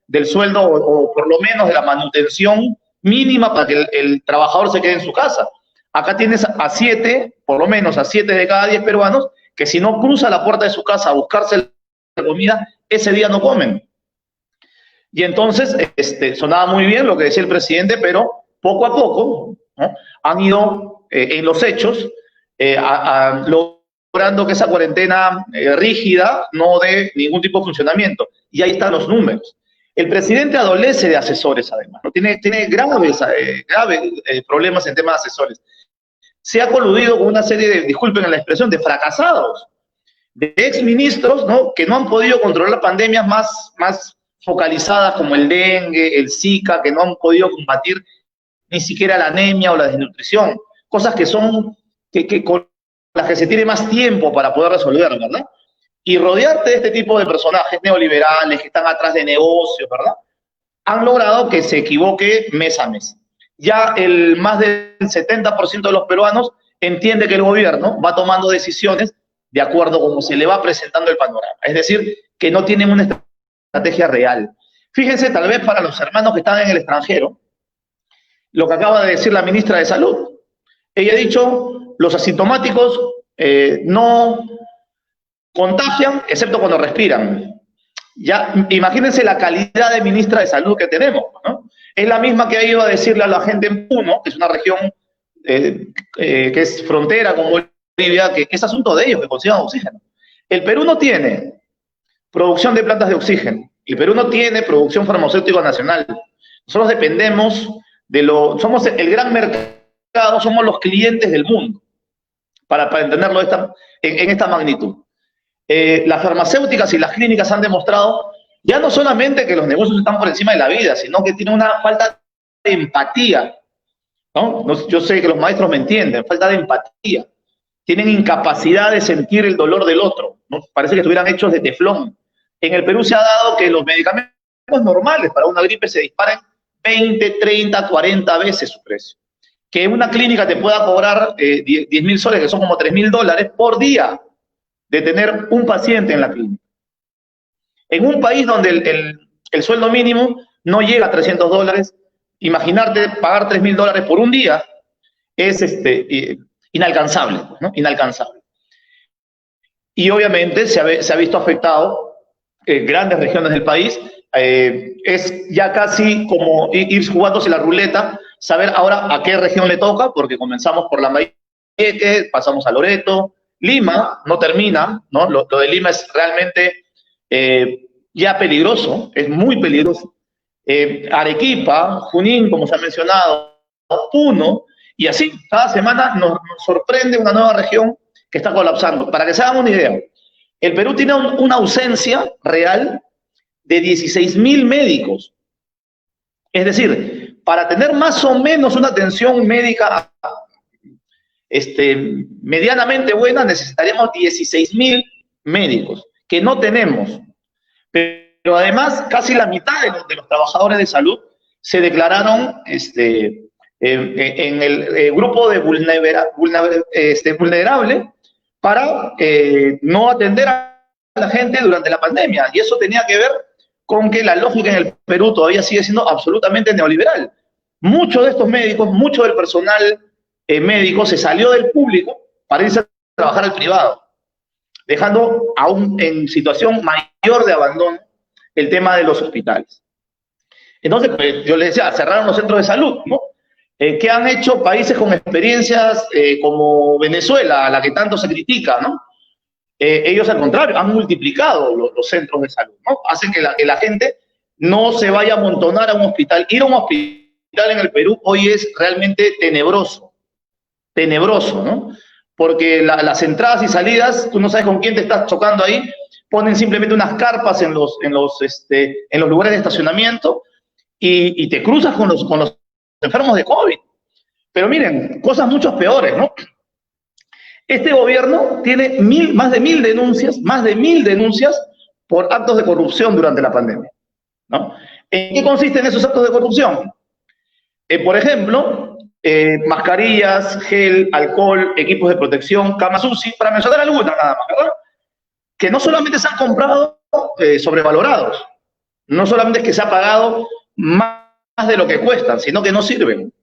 del sueldo o por lo menos de la manutención mínima para que el trabajador se quede en su casa. Acá tienes a 7, por lo menos a 7 de cada 10 peruanos, que si no cruza la puerta de su casa a buscarse la comida, ese día no comen. Y entonces, sonaba muy bien lo que decía el presidente, pero poco a poco, ¿no?, han ido en los hechos logrando que esa cuarentena rígida no dé ningún tipo de funcionamiento. Y ahí están los números. El presidente adolece de asesores, además, ¿no? Tiene graves problemas en temas de asesores. Se ha coludido con una serie de, disculpen la expresión, de fracasados, de exministros, ¿no?, que no han podido controlar pandemias más focalizadas como el dengue, el Zika, que no han podido combatir ni siquiera la anemia o la desnutrición, cosas que son con las que se tiene más tiempo para poder resolver, ¿verdad? Y rodearte de este tipo de personajes neoliberales que están atrás de negocios, ¿verdad?, han logrado que se equivoque mes a mes. Ya más del 70% de los peruanos entiende que el gobierno va tomando decisiones de acuerdo a cómo se le va presentando el panorama. Es decir, que no tienen una estrategia real. Fíjense, tal vez para los hermanos que están en el extranjero, lo que acaba de decir la ministra de Salud. Ella ha dicho, los asintomáticos no contagian, excepto cuando respiran. Ya, imagínense la calidad de ministra de Salud que tenemos, ¿no? Es la misma que ha ido a decirle a la gente en Puno, que es una región que es frontera con Bolivia, que es asunto de ellos, que consigan oxígeno. El Perú no tiene producción de plantas de oxígeno. El Perú no tiene producción farmacéutica nacional. Nosotros dependemos somos el gran mercado, somos los clientes del mundo, para entenderlo en esta magnitud. Las farmacéuticas y las clínicas han demostrado ya no solamente que los negocios están por encima de la vida, sino que tienen una falta de empatía, ¿no? Yo sé que los maestros me entienden, falta de empatía. Tienen incapacidad de sentir el dolor del otro, ¿no? Parece que estuvieran hechos de teflón. En el Perú se ha dado que los medicamentos normales para una gripe se disparen 20, 30, 40 veces su precio. Que una clínica te pueda cobrar 10.000 soles, que son como $3.000 por día, de tener un paciente en la clínica. En un país donde el sueldo mínimo no llega a $300, imaginarte pagar $3.000 por un día es inalcanzable, ¿no? Inalcanzable. Y obviamente se ha visto afectado en grandes regiones del país. Es ya casi como ir jugándose la ruleta, saber ahora a qué región le toca, porque comenzamos por Lambayeque, pasamos a Loreto, Lima no termina, ¿no? Lo de Lima es realmente ya peligroso, es muy peligroso. Arequipa, Junín, como se ha mencionado, Puno, y así, cada semana nos sorprende una nueva región que está colapsando. Para que se hagan una idea, el Perú tiene una ausencia real de 16.000 médicos. Es decir, para tener más o menos una atención médica medianamente buena, necesitaríamos 16.000 médicos, que no tenemos. Pero además, casi la mitad de los trabajadores de salud se declararon en el grupo de vulnerable para no atender a la gente durante la pandemia. Y eso tenía que ver con que la lógica en el Perú todavía sigue siendo absolutamente neoliberal. Muchos de estos médicos, mucho del personal médico se salió del público para irse a trabajar al privado, dejando aún en situación mayor de abandono el tema de los hospitales. Entonces, pues, yo les decía, cerraron los centros de salud, ¿no? ¿Qué han hecho países con experiencias como Venezuela, a la que tanto se critica, ¿no? Ellos, al contrario, han multiplicado los centros de salud, ¿no? Hacen que la gente no se vaya a amontonar a un hospital. Ir a un hospital en el Perú hoy es realmente tenebroso, ¿no? Porque las entradas y salidas, tú no sabes con quién te estás chocando ahí, ponen simplemente unas carpas en los lugares de estacionamiento y te cruzas con los enfermos de COVID. Pero miren, cosas mucho peores, ¿no? Este gobierno tiene más de mil denuncias por actos de corrupción durante la pandemia, ¿no? ¿En qué consisten esos actos de corrupción? Por ejemplo, mascarillas, gel, alcohol, equipos de protección, camas UCI, para mencionar algunas nada más, ¿verdad? Que no solamente se han comprado sobrevalorados, no solamente es que se ha pagado más de lo que cuestan, sino que no sirven.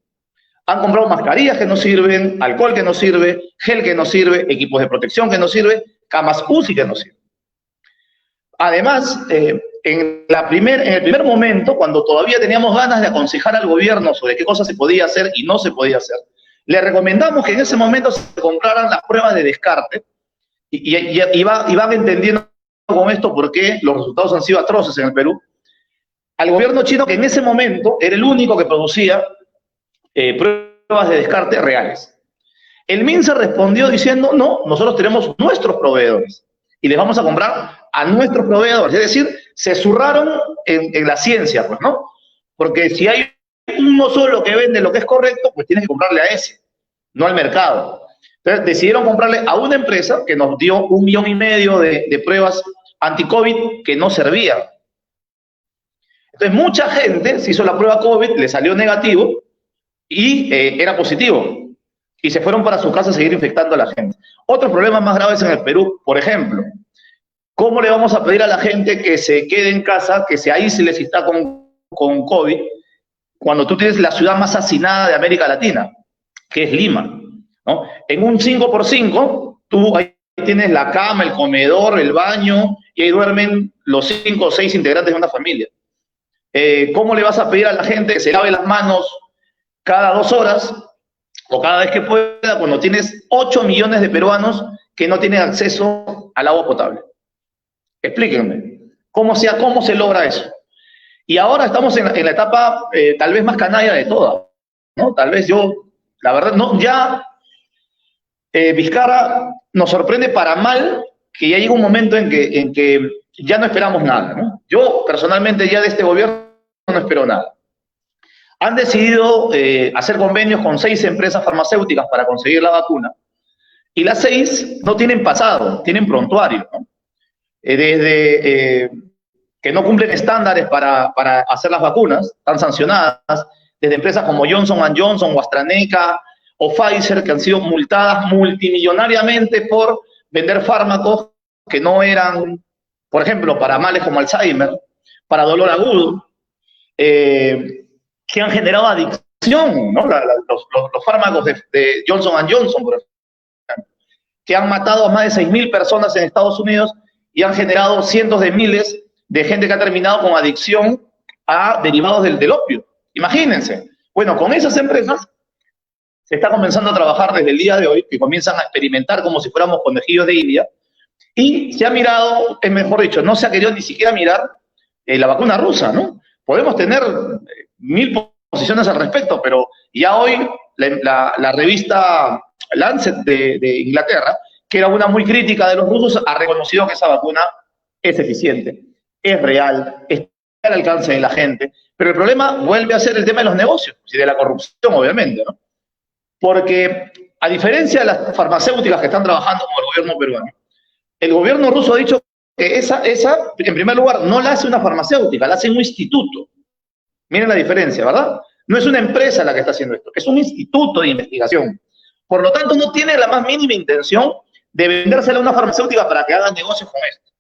Han comprado mascarillas que no sirven, alcohol que no sirve, gel que no sirve, equipos de protección que no sirve, camas UCI que no sirven. Además, en el primer momento, cuando todavía teníamos ganas de aconsejar al gobierno sobre qué cosas se podía hacer y no se podía hacer, le recomendamos que en ese momento se compraran las pruebas de descarte y van entendiendo con esto por qué los resultados han sido atroces en el Perú. Al gobierno chino, que en ese momento era el único que producía pruebas de descarte reales. El MINSA respondió diciendo, no, nosotros tenemos nuestros proveedores y les vamos a comprar a nuestros proveedores. Es decir, se zurraron en la ciencia, pues, ¿no? Porque si hay uno solo que vende lo que es correcto, pues tienes que comprarle a ese, no al mercado. Entonces decidieron comprarle a una empresa que nos dio 1,5 millones de pruebas anti-COVID que no servían. Entonces mucha gente se hizo la prueba COVID, le salió negativo y era positivo. Y se fueron para su casa a seguir infectando a la gente. Otros problemas más graves en el Perú, por ejemplo, ¿cómo le vamos a pedir a la gente que se quede en casa, que se aísle si está con COVID, cuando tú tienes la ciudad más hacinada de América Latina, que es Lima, ¿no? En un 5x5, tú ahí tienes la cama, el comedor, el baño, y ahí duermen los 5 o 6 integrantes de una familia. ¿Cómo le vas a pedir a la gente que se lave las manos cada 2 horas o cada vez que pueda cuando tienes 8 millones de peruanos que no tienen acceso al agua potable? Explíquenme, ¿cómo se logra eso? Y ahora estamos en la etapa tal vez más canalla de todas, ¿no? Tal vez la verdad, no, ya Vizcarra nos sorprende para mal, que ya llega un momento en que ya no esperamos nada, ¿no? Yo personalmente ya de este gobierno no espero nada. Han decidido hacer convenios con 6 empresas farmacéuticas para conseguir la vacuna, y las 6 no tienen pasado, tienen prontuario, ¿no? Desde que no cumplen estándares para hacer las vacunas, están sancionadas, desde empresas como Johnson & Johnson o AstraZeneca o Pfizer, que han sido multadas multimillonariamente por vender fármacos que no eran, por ejemplo, para males como Alzheimer, para dolor agudo, que han generado adicción, ¿no? Los fármacos de Johnson & Johnson, por ejemplo, que han matado a más de 6.000 personas en Estados Unidos y han generado cientos de miles de gente que ha terminado con adicción a derivados del opio. Imagínense. Bueno, con esas empresas se está comenzando a trabajar desde el día de hoy, que comienzan a experimentar como si fuéramos conejillos de India, y se ha mirado, es mejor dicho, no se ha querido ni siquiera mirar la vacuna rusa, ¿no? Podemos tener 1000 posiciones al respecto, pero ya hoy la revista Lancet de Inglaterra, que era una muy crítica de los rusos, ha reconocido que esa vacuna es eficiente, es real, está al alcance de la gente, pero el problema vuelve a ser el tema de los negocios y de la corrupción, obviamente, ¿no? Porque, a diferencia de las farmacéuticas que están trabajando con el gobierno peruano, el gobierno ruso ha dicho que esa, en primer lugar, no la hace una farmacéutica, la hace un instituto. Miren la diferencia, ¿verdad? No es una empresa la que está haciendo esto, es un instituto de investigación. Por lo tanto, no tiene la más mínima intención de vendérsela a una farmacéutica para que haga negocios con esto.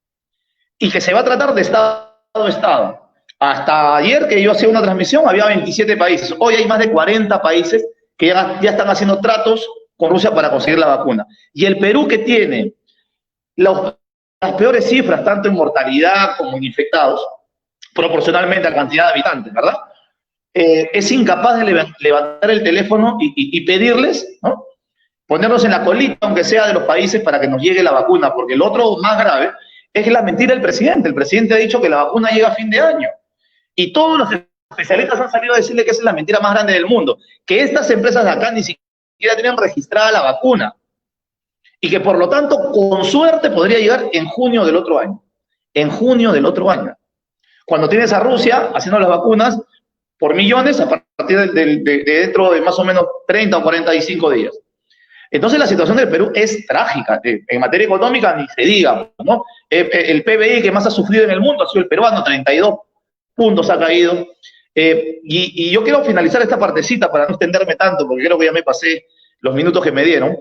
Y que se va a tratar de Estado a Estado. Hasta ayer que yo hacía una transmisión, había 27 países. Hoy hay más de 40 países que ya están haciendo tratos con Rusia para conseguir la vacuna. Y el Perú, que tiene las peores cifras, tanto en mortalidad como en infectados, proporcionalmente a la cantidad de habitantes, ¿verdad? Es incapaz de levantar el teléfono y pedirles, ¿no?, ponernos en la colita, aunque sea de los países, para que nos llegue la vacuna, porque el otro más grave es la mentira del presidente. El presidente ha dicho que la vacuna llega a fin de año. Y todos los especialistas han salido a decirle que esa es la mentira más grande del mundo, que estas empresas de acá ni siquiera tenían registrada la vacuna, y que por lo tanto, con suerte, podría llegar en junio del otro año. En junio del otro año. Cuando tienes a Rusia haciendo las vacunas por millones a partir de dentro de más o menos 30 o 45 días. Entonces la situación del Perú es trágica. En materia económica ni se diga, ¿no? El PBI que más ha sufrido en el mundo ha sido el peruano, 32 puntos ha caído. Y yo quiero finalizar esta partecita para no extenderme tanto, porque creo que ya me pasé los minutos que me dieron,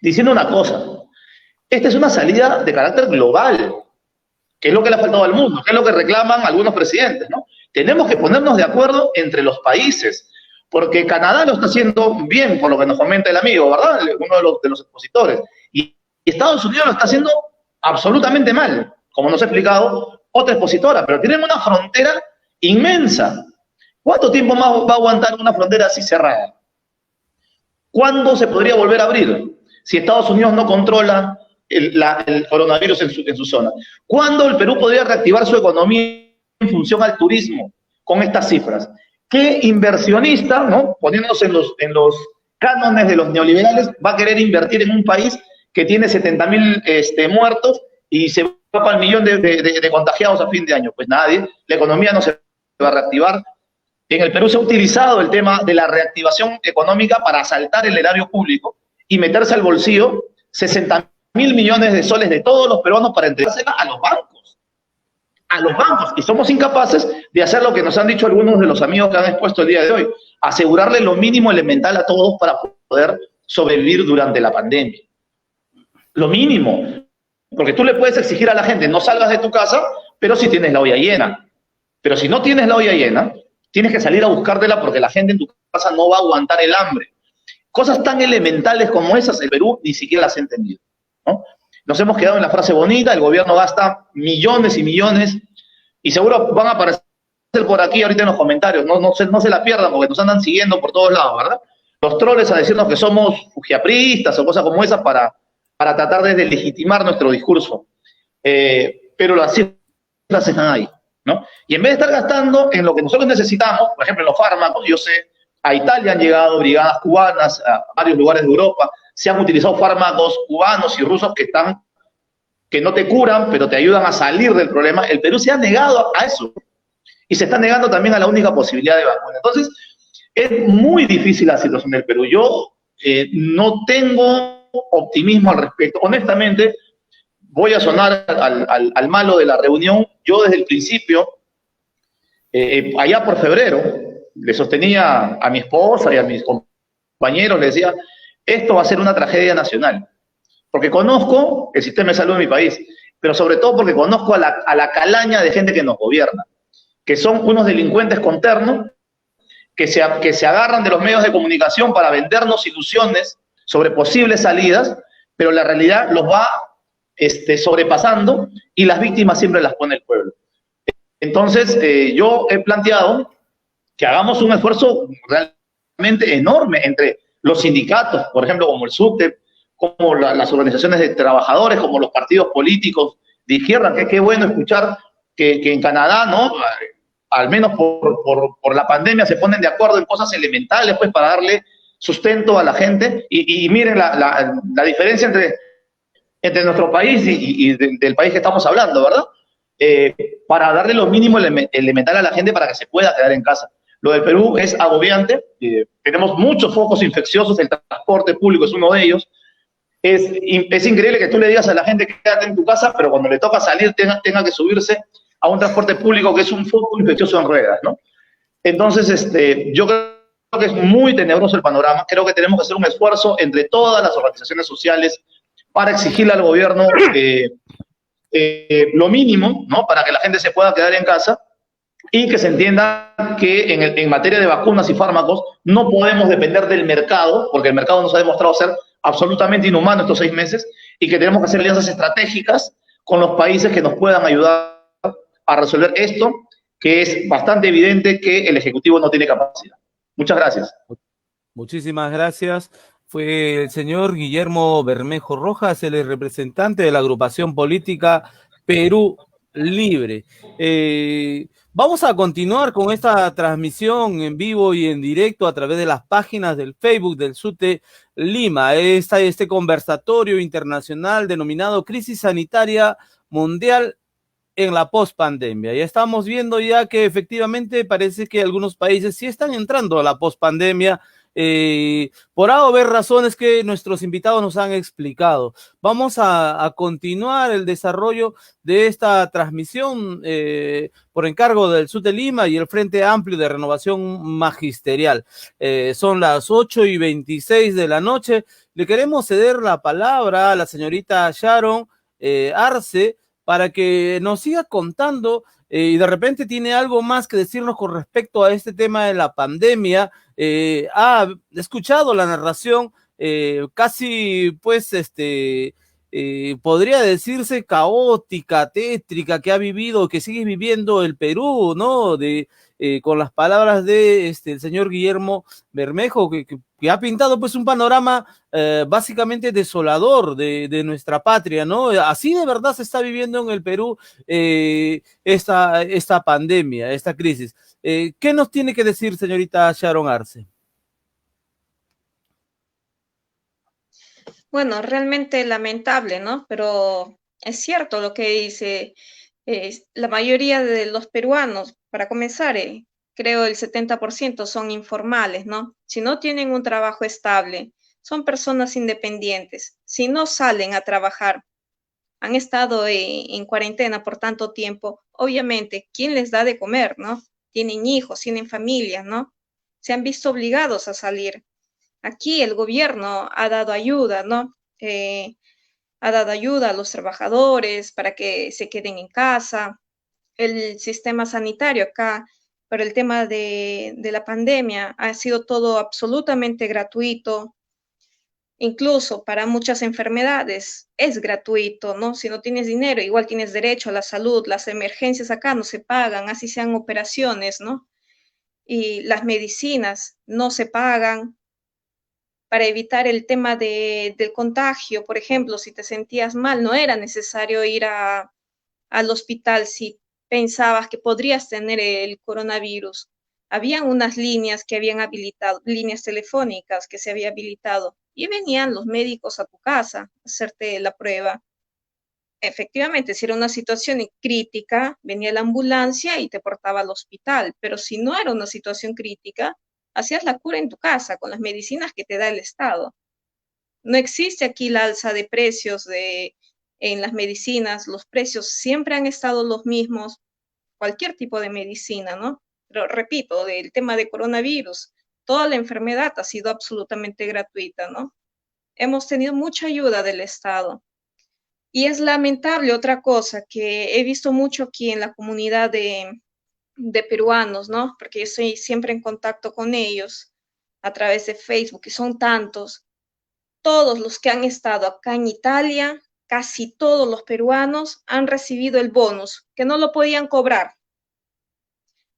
diciendo una cosa. Esta es una salida de carácter global, que es lo que le ha faltado al mundo, que es lo que reclaman algunos presidentes, ¿no? Tenemos que ponernos de acuerdo entre los países, porque Canadá lo está haciendo bien, por lo que nos comenta el amigo, ¿verdad? Uno de los expositores. Y Estados Unidos lo está haciendo absolutamente mal, como nos ha explicado otra expositora, pero tienen una frontera inmensa. ¿Cuánto tiempo más va a aguantar una frontera así cerrada? ¿Cuándo se podría volver a abrir si Estados Unidos no controla el coronavirus en su zona? ¿Cuándo el Perú podría reactivar su economía en función al turismo con estas cifras? ¿Qué inversionista, ¿no?, poniéndose en los cánones de los neoliberales, va a querer invertir en un país que tiene 70.000 muertos y se va para el millón de contagiados a fin de año? Pues nadie. La economía no se va a reactivar. En el Perú se ha utilizado el tema de la reactivación económica para asaltar el erario público y meterse al bolsillo 60.000 millones de soles de todos los peruanos para entregársela a los bancos. A los bancos, y somos incapaces de hacer lo que nos han dicho algunos de los amigos que han expuesto el día de hoy, asegurarle lo mínimo elemental a todos para poder sobrevivir durante la pandemia. Lo mínimo, porque tú le puedes exigir a la gente, no salgas de tu casa, pero si tienes la olla llena. Pero si no tienes la olla llena, tienes que salir a buscártela porque la gente en tu casa no va a aguantar el hambre. Cosas tan elementales como esas, el Perú ni siquiera las ha entendido, ¿no? Nos hemos quedado en la frase bonita, el gobierno gasta millones y millones, y seguro van a aparecer por aquí ahorita en los comentarios, no se la pierdan porque nos andan siguiendo por todos lados, ¿verdad? Los troles a decirnos que somos fujiapristas o cosas como esas para tratar de legitimar nuestro discurso. Pero las cifras están ahí, ¿no? Y en vez de estar gastando en lo que nosotros necesitamos, por ejemplo en los fármacos, yo sé, a Italia han llegado brigadas cubanas, a varios lugares de Europa, se han utilizado fármacos cubanos y rusos que no te curan, pero te ayudan a salir del problema. El Perú se ha negado a eso. Y se está negando también a la única posibilidad de vacuna. Entonces, es muy difícil la situación del Perú. Yo no tengo optimismo al respecto. Honestamente, voy a sonar al malo de la reunión. Yo desde el principio, allá por febrero, le sostenía a mi esposa y a mis compañeros, le decía, esto va a ser una tragedia nacional, porque conozco el sistema de salud de mi país, pero sobre todo porque conozco a la calaña de gente que nos gobierna, que son unos delincuentes con terno, que se agarran de los medios de comunicación para vendernos ilusiones sobre posibles salidas, pero la realidad los va sobrepasando y las víctimas siempre las pone el pueblo. Entonces, yo he planteado que hagamos un esfuerzo realmente enorme entre los sindicatos, por ejemplo, como el SUTEP, como las organizaciones de trabajadores, como los partidos políticos de izquierda, que qué bueno escuchar que en Canadá, ¿no?, al menos por la pandemia se ponen de acuerdo en cosas elementales, pues, para darle sustento a la gente. Y miren la diferencia entre nuestro país y del país que estamos hablando, ¿verdad? Para darle lo mínimo elemental a la gente para que se pueda quedar en casa. Lo del Perú es agobiante, tenemos muchos focos infecciosos, el transporte público es uno de ellos. Es increíble que tú le digas a la gente que quédate en tu casa, pero cuando le toca salir tenga que subirse a un transporte público que es un foco infeccioso en ruedas, ¿no? Entonces, yo creo que es muy tenebroso el panorama. Creo que tenemos que hacer un esfuerzo entre todas las organizaciones sociales para exigirle al gobierno lo mínimo, ¿no? Para que la gente se pueda quedar en casa y que se entienda que en materia de vacunas y fármacos no podemos depender del mercado, porque el mercado nos ha demostrado ser absolutamente inhumano estos 6 meses, y que tenemos que hacer alianzas estratégicas con los países que nos puedan ayudar a resolver esto, que es bastante evidente que el Ejecutivo no tiene capacidad. Muchas gracias. Muchísimas gracias. Fue el señor Guillermo Bermejo Rojas, el representante de la agrupación política Perú Libre. Vamos a continuar con esta transmisión en vivo y en directo a través de las páginas del Facebook del SUTE Lima. Este conversatorio internacional denominado Crisis Sanitaria Mundial en la pospandemia. Ya estamos viendo ya que efectivamente parece que algunos países sí están entrando a la pospandemia, por A o B razones que nuestros invitados nos han explicado. Vamos a continuar el desarrollo de esta transmisión por encargo del SUTE Lima y el Frente Amplio de Renovación Magisterial. Son las 8:26 de la noche. Le queremos ceder la palabra a la señorita Sharon Arce, para que nos siga contando y de repente tiene algo más que decirnos con respecto a este tema de la pandemia. Ha escuchado la narración casi, pues, podría decirse caótica, tétrica, que ha vivido, que sigue viviendo el Perú, ¿no? Con las palabras de el señor Guillermo Bermejo, que ha pintado pues un panorama básicamente desolador de nuestra patria, ¿no? Así de verdad se está viviendo en el Perú esta pandemia, esta crisis. ¿Qué nos tiene que decir, señorita Sharon Arce? Bueno, realmente lamentable, ¿no? Pero es cierto lo que dice la mayoría de los peruanos. Para comenzar, creo el 70% son informales, ¿no? Si no tienen un trabajo estable, son personas independientes. Si no salen a trabajar, han estado en cuarentena por tanto tiempo, obviamente, ¿quién les da de comer, no? Tienen hijos, tienen familias, ¿no? Se han visto obligados a salir. Aquí el gobierno ha dado ayuda, ¿no? Ha dado ayuda a los trabajadores para que se queden en casa. El sistema sanitario acá, por el tema de la pandemia, ha sido todo absolutamente gratuito. Incluso para muchas enfermedades es gratuito, ¿no? Si no tienes dinero, igual tienes derecho a la salud. Las emergencias acá no se pagan, así sean operaciones, ¿no? Y las medicinas no se pagan. Para evitar el tema del contagio, por ejemplo, si te sentías mal, no era necesario ir al hospital si pensabas que podrías tener el coronavirus. Habían unas líneas que habían habilitado, líneas telefónicas que se había habilitado, y venían los médicos a tu casa a hacerte la prueba. Efectivamente, si era una situación crítica, venía la ambulancia y te portaba al hospital, pero si no era una situación crítica, hacías la cura en tu casa con las medicinas que te da el Estado. No existe aquí la alza de precios en las medicinas, los precios siempre han estado los mismos, cualquier tipo de medicina, ¿no? Pero repito, del tema de coronavirus, toda la enfermedad ha sido absolutamente gratuita, ¿no? Hemos tenido mucha ayuda del Estado. Y es lamentable otra cosa que he visto mucho aquí en la comunidad de peruanos, ¿no? Porque yo estoy siempre en contacto con ellos a través de Facebook, y son tantos. Todos los que han estado acá en Italia, casi todos los peruanos han recibido el bonus, que no lo podían cobrar.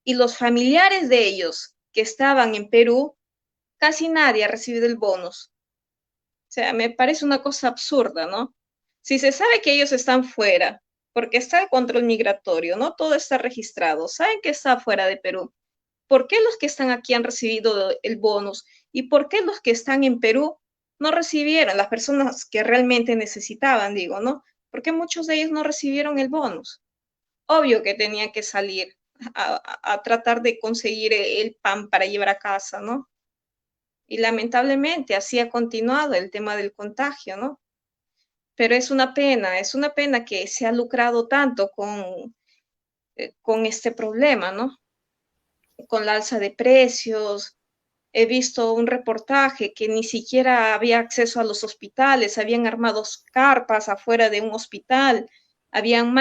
Y los familiares de ellos que estaban en Perú, casi nadie ha recibido el bonus. O sea, me parece una cosa absurda, ¿no? Si se sabe que ellos están fuera, porque está el control migratorio, ¿no? Todo está registrado, saben que está fuera de Perú. ¿Por qué los que están aquí han recibido el bonus? ¿Y por qué los que están en Perú no recibieron? Las personas que realmente necesitaban, digo, ¿no? ¿Por qué muchos de ellos no recibieron el bonus? Obvio que tenían que salir a tratar de conseguir el pan para llevar a casa, ¿no? Y lamentablemente así ha continuado el tema del contagio, ¿no? Pero es una pena que se ha lucrado tanto con este problema, ¿no? con la alza de precios. He visto un reportaje que ni siquiera había acceso a los hospitales, habían armado carpas afuera de un hospital, habían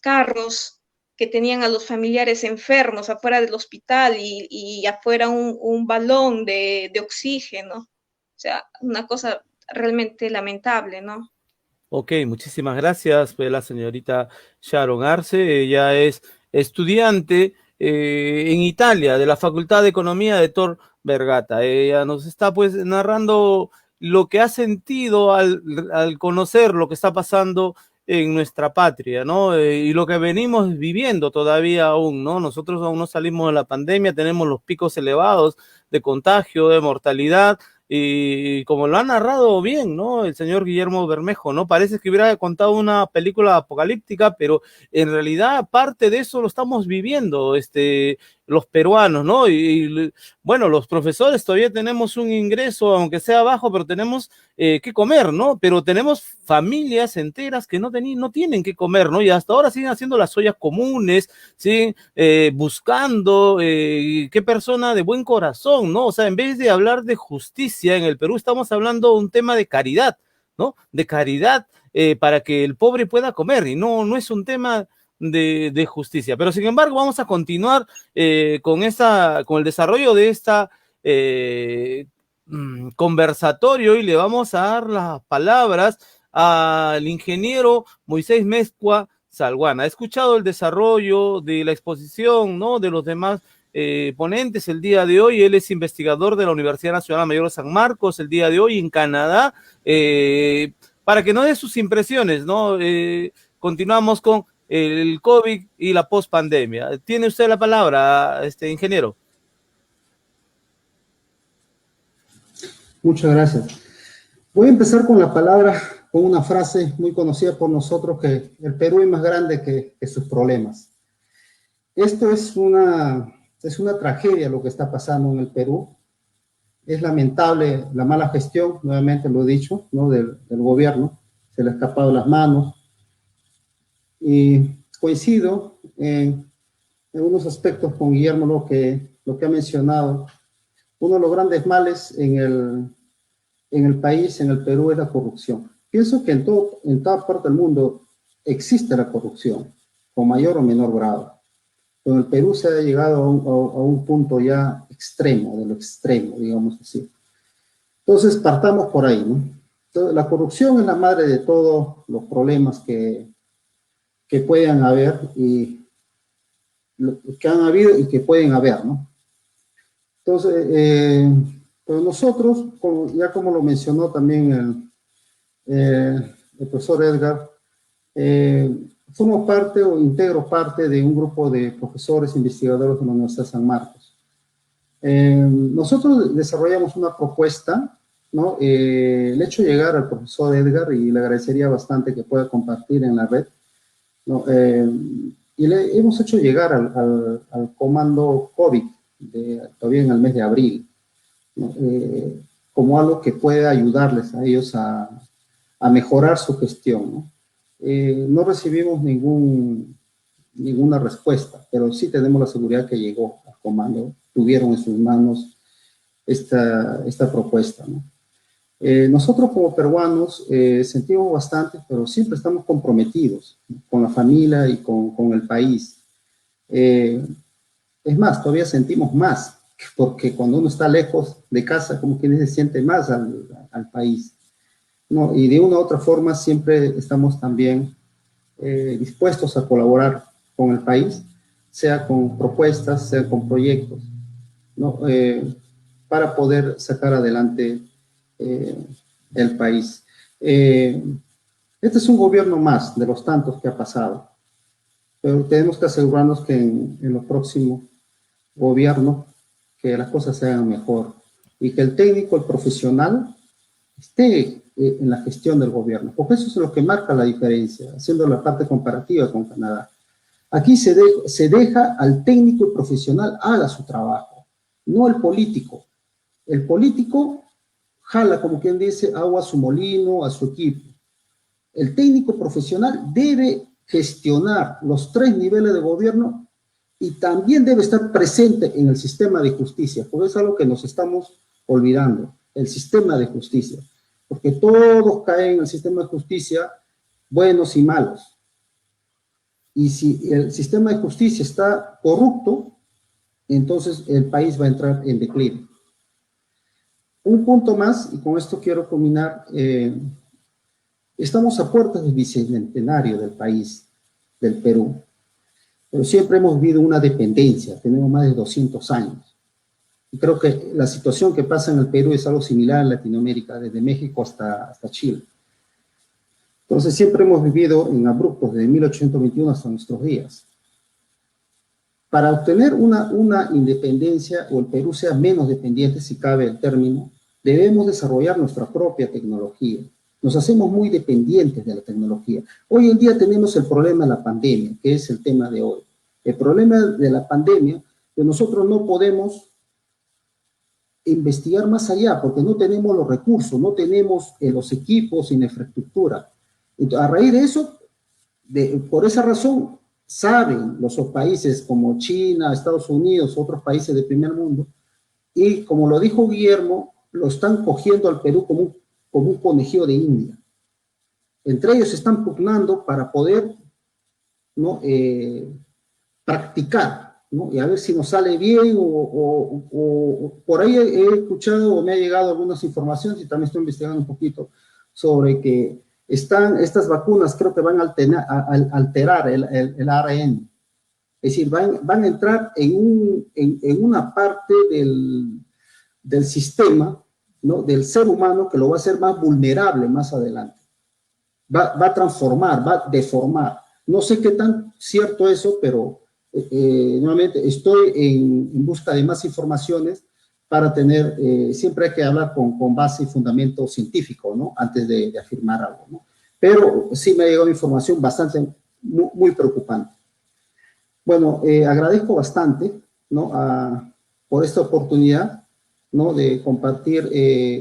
carros que tenían a los familiares enfermos afuera del hospital y afuera un balón de oxígeno. O sea, una cosa realmente lamentable, ¿no? Ok, muchísimas gracias, pues la señorita Sharon Arce. Ella es estudiante en Italia de la Facultad de Economía de Tor Vergata. Ella nos está pues narrando lo que ha sentido al conocer lo que está pasando en nuestra patria, ¿no? Y lo que venimos viviendo todavía aún, ¿no? Nosotros aún no salimos de la pandemia, tenemos los picos elevados de contagio, de mortalidad, y como lo ha narrado bien, ¿no? El señor Guillermo Bermejo, ¿no? Parece que hubiera contado una película apocalíptica, pero en realidad parte de eso lo estamos viviendo, los peruanos, ¿no? Bueno, los profesores todavía tenemos un ingreso, aunque sea bajo, pero tenemos que comer, ¿no? Pero tenemos familias enteras que no tienen que comer, ¿no? Y hasta ahora siguen haciendo las ollas comunes, siguen buscando qué persona de buen corazón, ¿no? O sea, en vez de hablar de justicia en el Perú, estamos hablando de un tema de caridad, ¿no? De caridad para que el pobre pueda comer, y no es un tema de justicia. Pero sin embargo, vamos a continuar con el desarrollo de esta conversatorio, y le vamos a dar las palabras al ingeniero Moisés Mezcua Salguana. Ha escuchado el desarrollo de la exposición, ¿no? De los demás ponentes el día de hoy. Él es investigador de la Universidad Nacional Mayor de San Marcos el día de hoy en Canadá, para que nos dé sus impresiones, ¿no? Continuamos con el COVID y la pospandemia. Tiene usted la palabra, ingeniero. Muchas gracias. Voy a empezar con una frase muy conocida por nosotros, que el Perú es más grande que sus problemas. Esto es una tragedia lo que está pasando en el Perú. Es lamentable la mala gestión, nuevamente lo he dicho, ¿no? del gobierno. Se le ha escapado las manos. Y coincido en algunos aspectos con Guillermo, lo que ha mencionado. Uno de los grandes males en el país, en el Perú, es la corrupción. Pienso que en toda parte del mundo existe la corrupción, con mayor o menor grado. Pero en el Perú se ha llegado a un punto ya extremo, de lo extremo, digamos así. Entonces, partamos por ahí, ¿no? Entonces, la corrupción es la madre de todos los problemas que puedan haber, y que han habido y que pueden haber, ¿no? Entonces, pero nosotros, como lo mencionó también el profesor Edgar, formo parte o integro parte de un grupo de profesores investigadores de la Universidad de San Marcos. Nosotros desarrollamos una propuesta, ¿no? Le he hecho llegar al profesor Edgar y le agradecería bastante que pueda compartir en la red, ¿no? Y le hemos hecho llegar al comando COVID todavía en el mes de abril, ¿no? Como algo que pueda ayudarles a ellos a mejorar su gestión, ¿no? No recibimos ninguna respuesta, pero sí tenemos la seguridad que llegó al comando, tuvieron en sus manos esta propuesta, ¿no? Nosotros como peruanos sentimos bastante, pero siempre estamos comprometidos, ¿no? Con la familia y con el país. Es más, todavía sentimos más, porque cuando uno está lejos de casa, como que se siente más al país, ¿no? Y de una u otra forma siempre estamos también dispuestos a colaborar con el país, sea con propuestas, sea con proyectos, ¿no? Para poder sacar adelante el país. Este es un gobierno más de los tantos que ha pasado, pero tenemos que asegurarnos que en los próximos gobiernos que las cosas se hagan mejor y que el técnico, el profesional, esté en la gestión del gobierno, porque eso es lo que marca la diferencia, haciendo la parte comparativa con Canadá. Aquí se deja al técnico y profesional haga su trabajo, no el político. El político jala, como quien dice, agua a su molino, a su equipo. El técnico profesional debe gestionar los 3 niveles de gobierno y también debe estar presente en el sistema de justicia, porque es algo que nos estamos olvidando, el sistema de justicia, porque todos caen en el sistema de justicia, buenos y malos. Y si el sistema de justicia está corrupto, entonces el país va a entrar en declive. Un punto más, y con esto quiero culminar, estamos a puertas del bicentenario del país, del Perú, pero siempre hemos vivido una dependencia, tenemos más de 200 años. Y creo que la situación que pasa en el Perú es algo similar en Latinoamérica, desde México hasta Chile. Entonces siempre hemos vivido en abruptos desde 1821 hasta nuestros días. Para obtener una independencia o el Perú sea menos dependiente, si cabe el término, debemos desarrollar nuestra propia tecnología. Nos hacemos muy dependientes de la tecnología. Hoy en día tenemos el problema de la pandemia, que es el tema de hoy. El problema de la pandemia, que nosotros no podemos investigar más allá, porque no tenemos los recursos, no tenemos los equipos y la infraestructura. Entonces, a raíz de eso, por esa razón, saben los países como China, Estados Unidos, otros países del primer mundo, y como lo dijo Guillermo, lo están cogiendo al Perú como un conejillo de India. Entre ellos están pugnando para poder, ¿no?, practicar, ¿no?, y a ver si nos sale bien, o por ahí he escuchado o me ha llegado algunas informaciones, y también estoy investigando un poquito sobre que estas vacunas creo que van a alterar el ARN. Es decir, van a entrar en una parte del sistema, ¿no?, del ser humano, que lo va a hacer más vulnerable más adelante. Va a transformar, va a deformar. No sé qué tan cierto eso, pero nuevamente estoy en busca de más informaciones para tener, siempre hay que hablar con base y fundamento científico, ¿no?, antes de afirmar algo, ¿no? Pero sí me ha llegado información bastante, muy preocupante. Bueno, agradezco bastante, ¿no?, por esta oportunidad, ¿no?, de compartir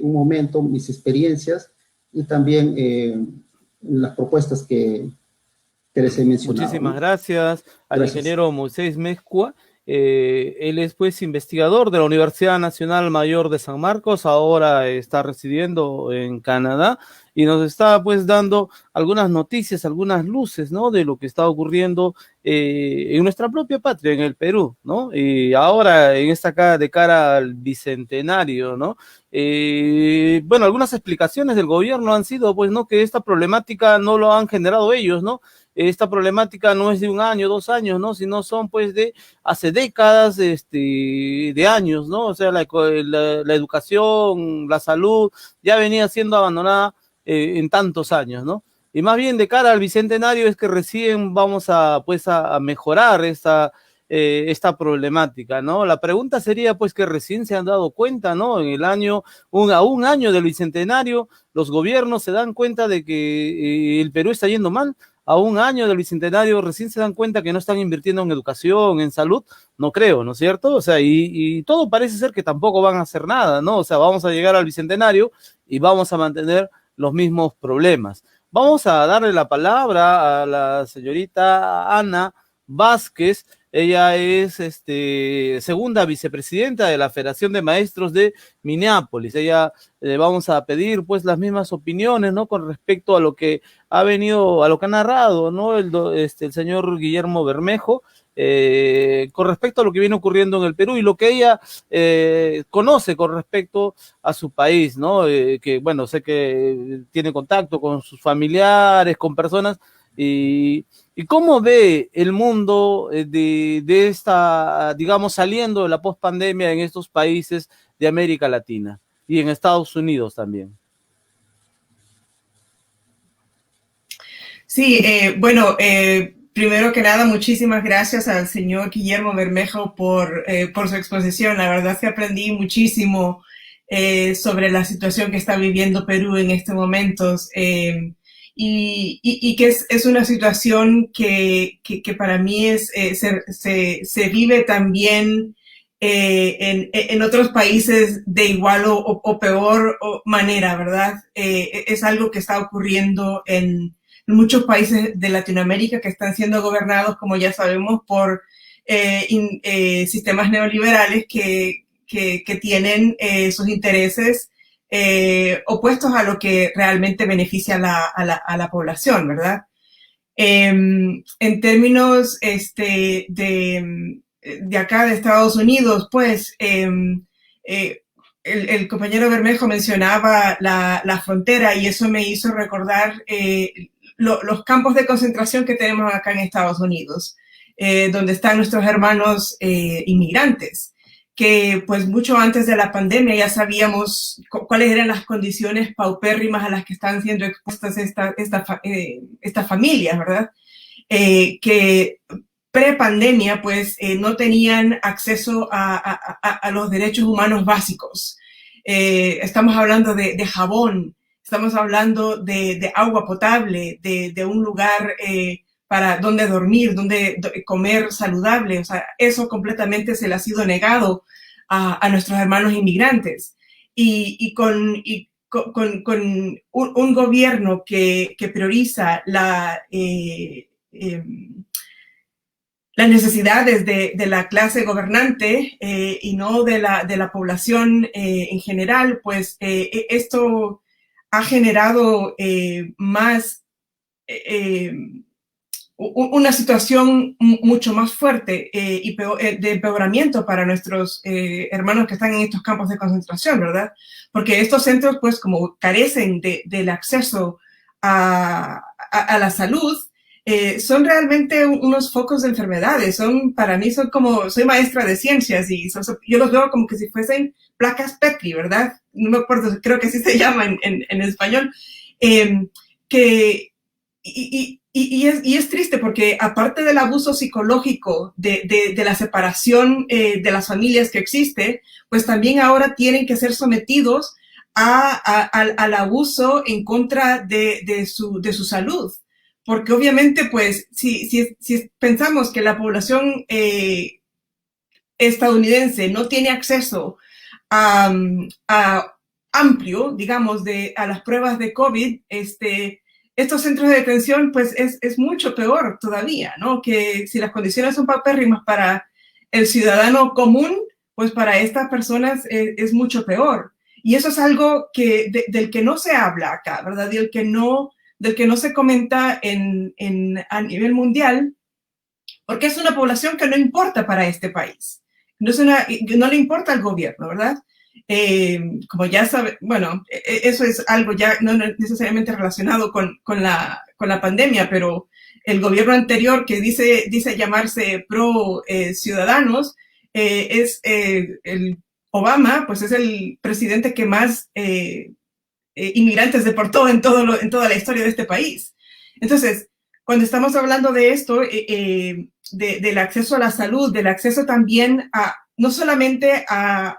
un momento mis experiencias y también las propuestas que les he mencionado. Muchísimas gracias al ingeniero Moisés Mezcua. Él es pues investigador de la Universidad Nacional Mayor de San Marcos, ahora está residiendo en Canadá y nos está pues dando algunas noticias, algunas luces, ¿no?, de lo que está ocurriendo en nuestra propia patria, en el Perú, ¿no? Y ahora de cara al bicentenario, ¿no? Bueno, algunas explicaciones del gobierno han sido pues, ¿no?, que esta problemática no lo han generado ellos, ¿no? Esta problemática no es de 1 año, 2 años, ¿no?, sino son pues de hace décadas, de años, ¿no? O sea, la educación, la salud ya venía siendo abandonada en tantos años, ¿no? Y más bien de cara al bicentenario es que recién vamos a mejorar esta problemática, ¿no? La pregunta sería pues que recién se han dado cuenta, ¿no? En el año, a un año del bicentenario, los gobiernos se dan cuenta de que el Perú está yendo mal. A 1 año del bicentenario recién se dan cuenta que no están invirtiendo en educación, en salud, no creo, ¿no es cierto? O sea, y todo parece ser que tampoco van a hacer nada, ¿no? O sea, vamos a llegar al bicentenario y vamos a mantener los mismos problemas. Vamos a darle la palabra a la señorita Ana Vázquez. Ella es segunda vicepresidenta de la Federación de Maestros de Minneapolis. Ella vamos a pedir pues las mismas opiniones, ¿no?, con respecto a lo que ha narrado, ¿no?, el señor Guillermo Bermejo, con respecto a lo que viene ocurriendo en el Perú y lo que ella conoce con respecto a su país, ¿no? Que bueno, sé que tiene contacto con sus familiares, con personas, y cómo ve el mundo de esta, digamos, saliendo de la pospandemia en estos países de América Latina y en Estados Unidos también. Sí, bueno, primero que nada, muchísimas gracias al señor Guillermo Bermejo por su exposición. La verdad es que aprendí muchísimo sobre la situación que está viviendo Perú en estos momentos. Y que es una situación que para mí se vive también en otros países de igual o peor manera, ¿verdad? Es algo que está ocurriendo en muchos países de Latinoamérica que están siendo gobernados, como ya sabemos, por sistemas neoliberales que tienen sus intereses opuestos a lo que realmente beneficia a la población, ¿verdad? En términos de acá, de Estados Unidos, pues, el compañero Bermejo mencionaba la frontera y eso me hizo recordar los campos de concentración que tenemos acá en Estados Unidos, donde están nuestros hermanos inmigrantes, que pues mucho antes de la pandemia ya sabíamos cuáles eran las condiciones paupérrimas a las que están siendo expuestas estas familias, ¿verdad? Que pre-pandemia pues no tenían acceso a los derechos humanos básicos. Estamos hablando de jabón, estamos hablando de agua potable, de un lugar para donde dormir, donde comer saludable. O sea, eso completamente se le ha sido negado a nuestros hermanos inmigrantes. Y con un gobierno que prioriza las necesidades de la clase gobernante y no de la población en general, pues esto ha generado más una situación mucho más fuerte y de empeoramiento para nuestros hermanos que están en estos campos de concentración, ¿verdad? Porque estos centros, pues, como carecen del acceso a la salud, son realmente unos focos de enfermedades. Para mí soy maestra de ciencias y yo los veo como que si fuesen placas Petri, ¿verdad? No me acuerdo, creo que así se llama en español. Y es triste porque aparte del abuso psicológico de la separación de las familias que existe, pues también ahora tienen que ser sometidos al abuso en contra de su salud. Porque obviamente, pues, si pensamos que la población estadounidense no tiene acceso a amplio, digamos, a las pruebas de COVID, estos centros de detención, pues, es mucho peor todavía, ¿no? Que si las condiciones son paupérrimas para el ciudadano común, pues para estas personas es mucho peor. Y eso es algo del que no se habla acá, ¿verdad? Del que no se comenta a nivel mundial, porque es una población que no importa para este país. No le importa al gobierno, ¿verdad? Como ya sabe, bueno, eso es algo ya no necesariamente relacionado con la pandemia, pero el gobierno anterior que dice llamarse pro ciudadanos, es el Obama, pues es el presidente que más inmigrantes deportó en toda la historia de este país. Entonces, cuando estamos hablando de esto, del acceso a la salud, del acceso también no solamente a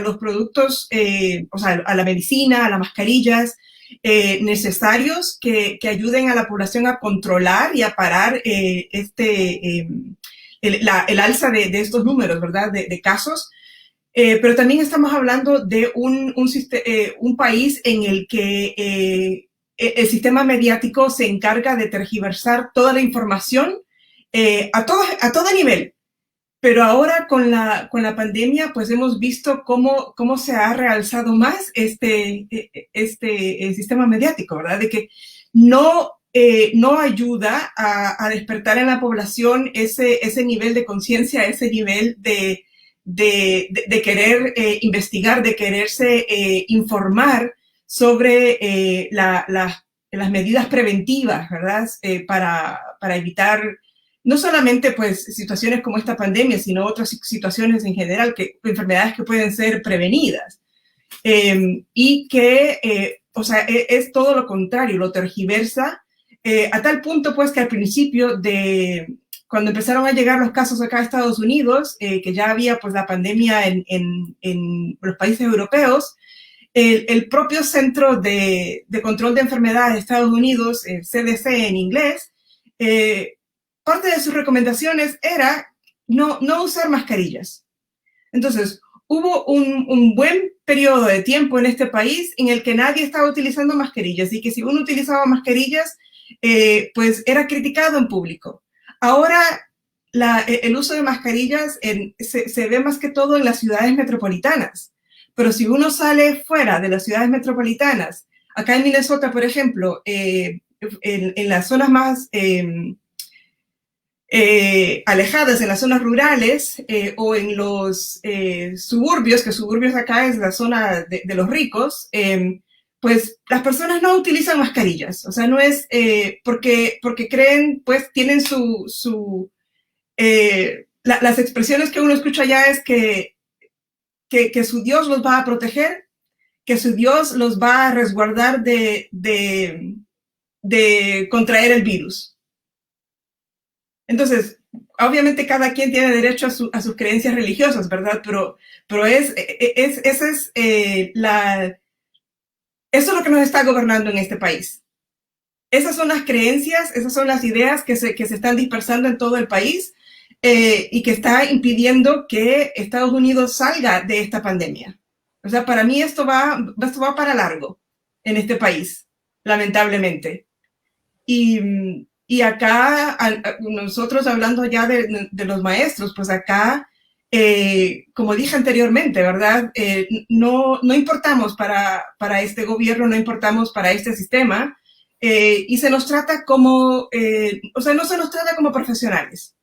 los productos, o sea, a la medicina, a las mascarillas necesarios que ayuden a la población a controlar y a parar el alza de estos números, ¿verdad? De casos. Pero también estamos hablando de un país en el que el sistema mediático se encarga de tergiversar toda la información a todo nivel. Pero ahora con la pandemia, pues hemos visto cómo se ha realzado más este sistema mediático, ¿verdad? De que no ayuda a despertar en la población ese nivel de conciencia, ese nivel de querer investigar, de quererse informar sobre las medidas preventivas, ¿verdad? Para evitar no solamente pues situaciones como esta pandemia, sino otras situaciones en general, enfermedades que pueden ser prevenidas. Y que, o sea, es todo lo contrario, lo tergiversa, a tal punto pues que al principio cuando empezaron a llegar los casos acá a Estados Unidos, que ya había pues la pandemia en los países europeos, el propio Centro de Control de Enfermedades de Estados Unidos, el CDC en inglés, parte de sus recomendaciones era no usar mascarillas. Entonces, hubo un buen periodo de tiempo en este país en el que nadie estaba utilizando mascarillas y que si uno utilizaba mascarillas, pues era criticado en público. Ahora el uso de mascarillas se ve más que todo en las ciudades metropolitanas. Pero si uno sale fuera de las ciudades metropolitanas, acá en Minnesota, por ejemplo, en las zonas más alejadas, en las zonas rurales o en los suburbios, que suburbios acá es la zona de los ricos, pues las personas no utilizan mascarillas. O sea, no es porque creen, pues tienen las expresiones que uno escucha allá es que su Dios los va a proteger, que su Dios los va a resguardar de contraer el virus. Entonces, obviamente cada quien tiene derecho a sus creencias religiosas, ¿verdad? Pero eso es lo que nos está gobernando en este país. Esas son las creencias, esas son las ideas que se están dispersando en todo el país y que está impidiendo que Estados Unidos salga de esta pandemia. O sea, para mí esto va para largo en este país, lamentablemente. Y acá, nosotros hablando ya de los maestros, pues acá, como dije anteriormente, ¿verdad? No importamos para este gobierno, no importamos para este sistema, y se nos trata como, o sea, no se nos trata como profesionales.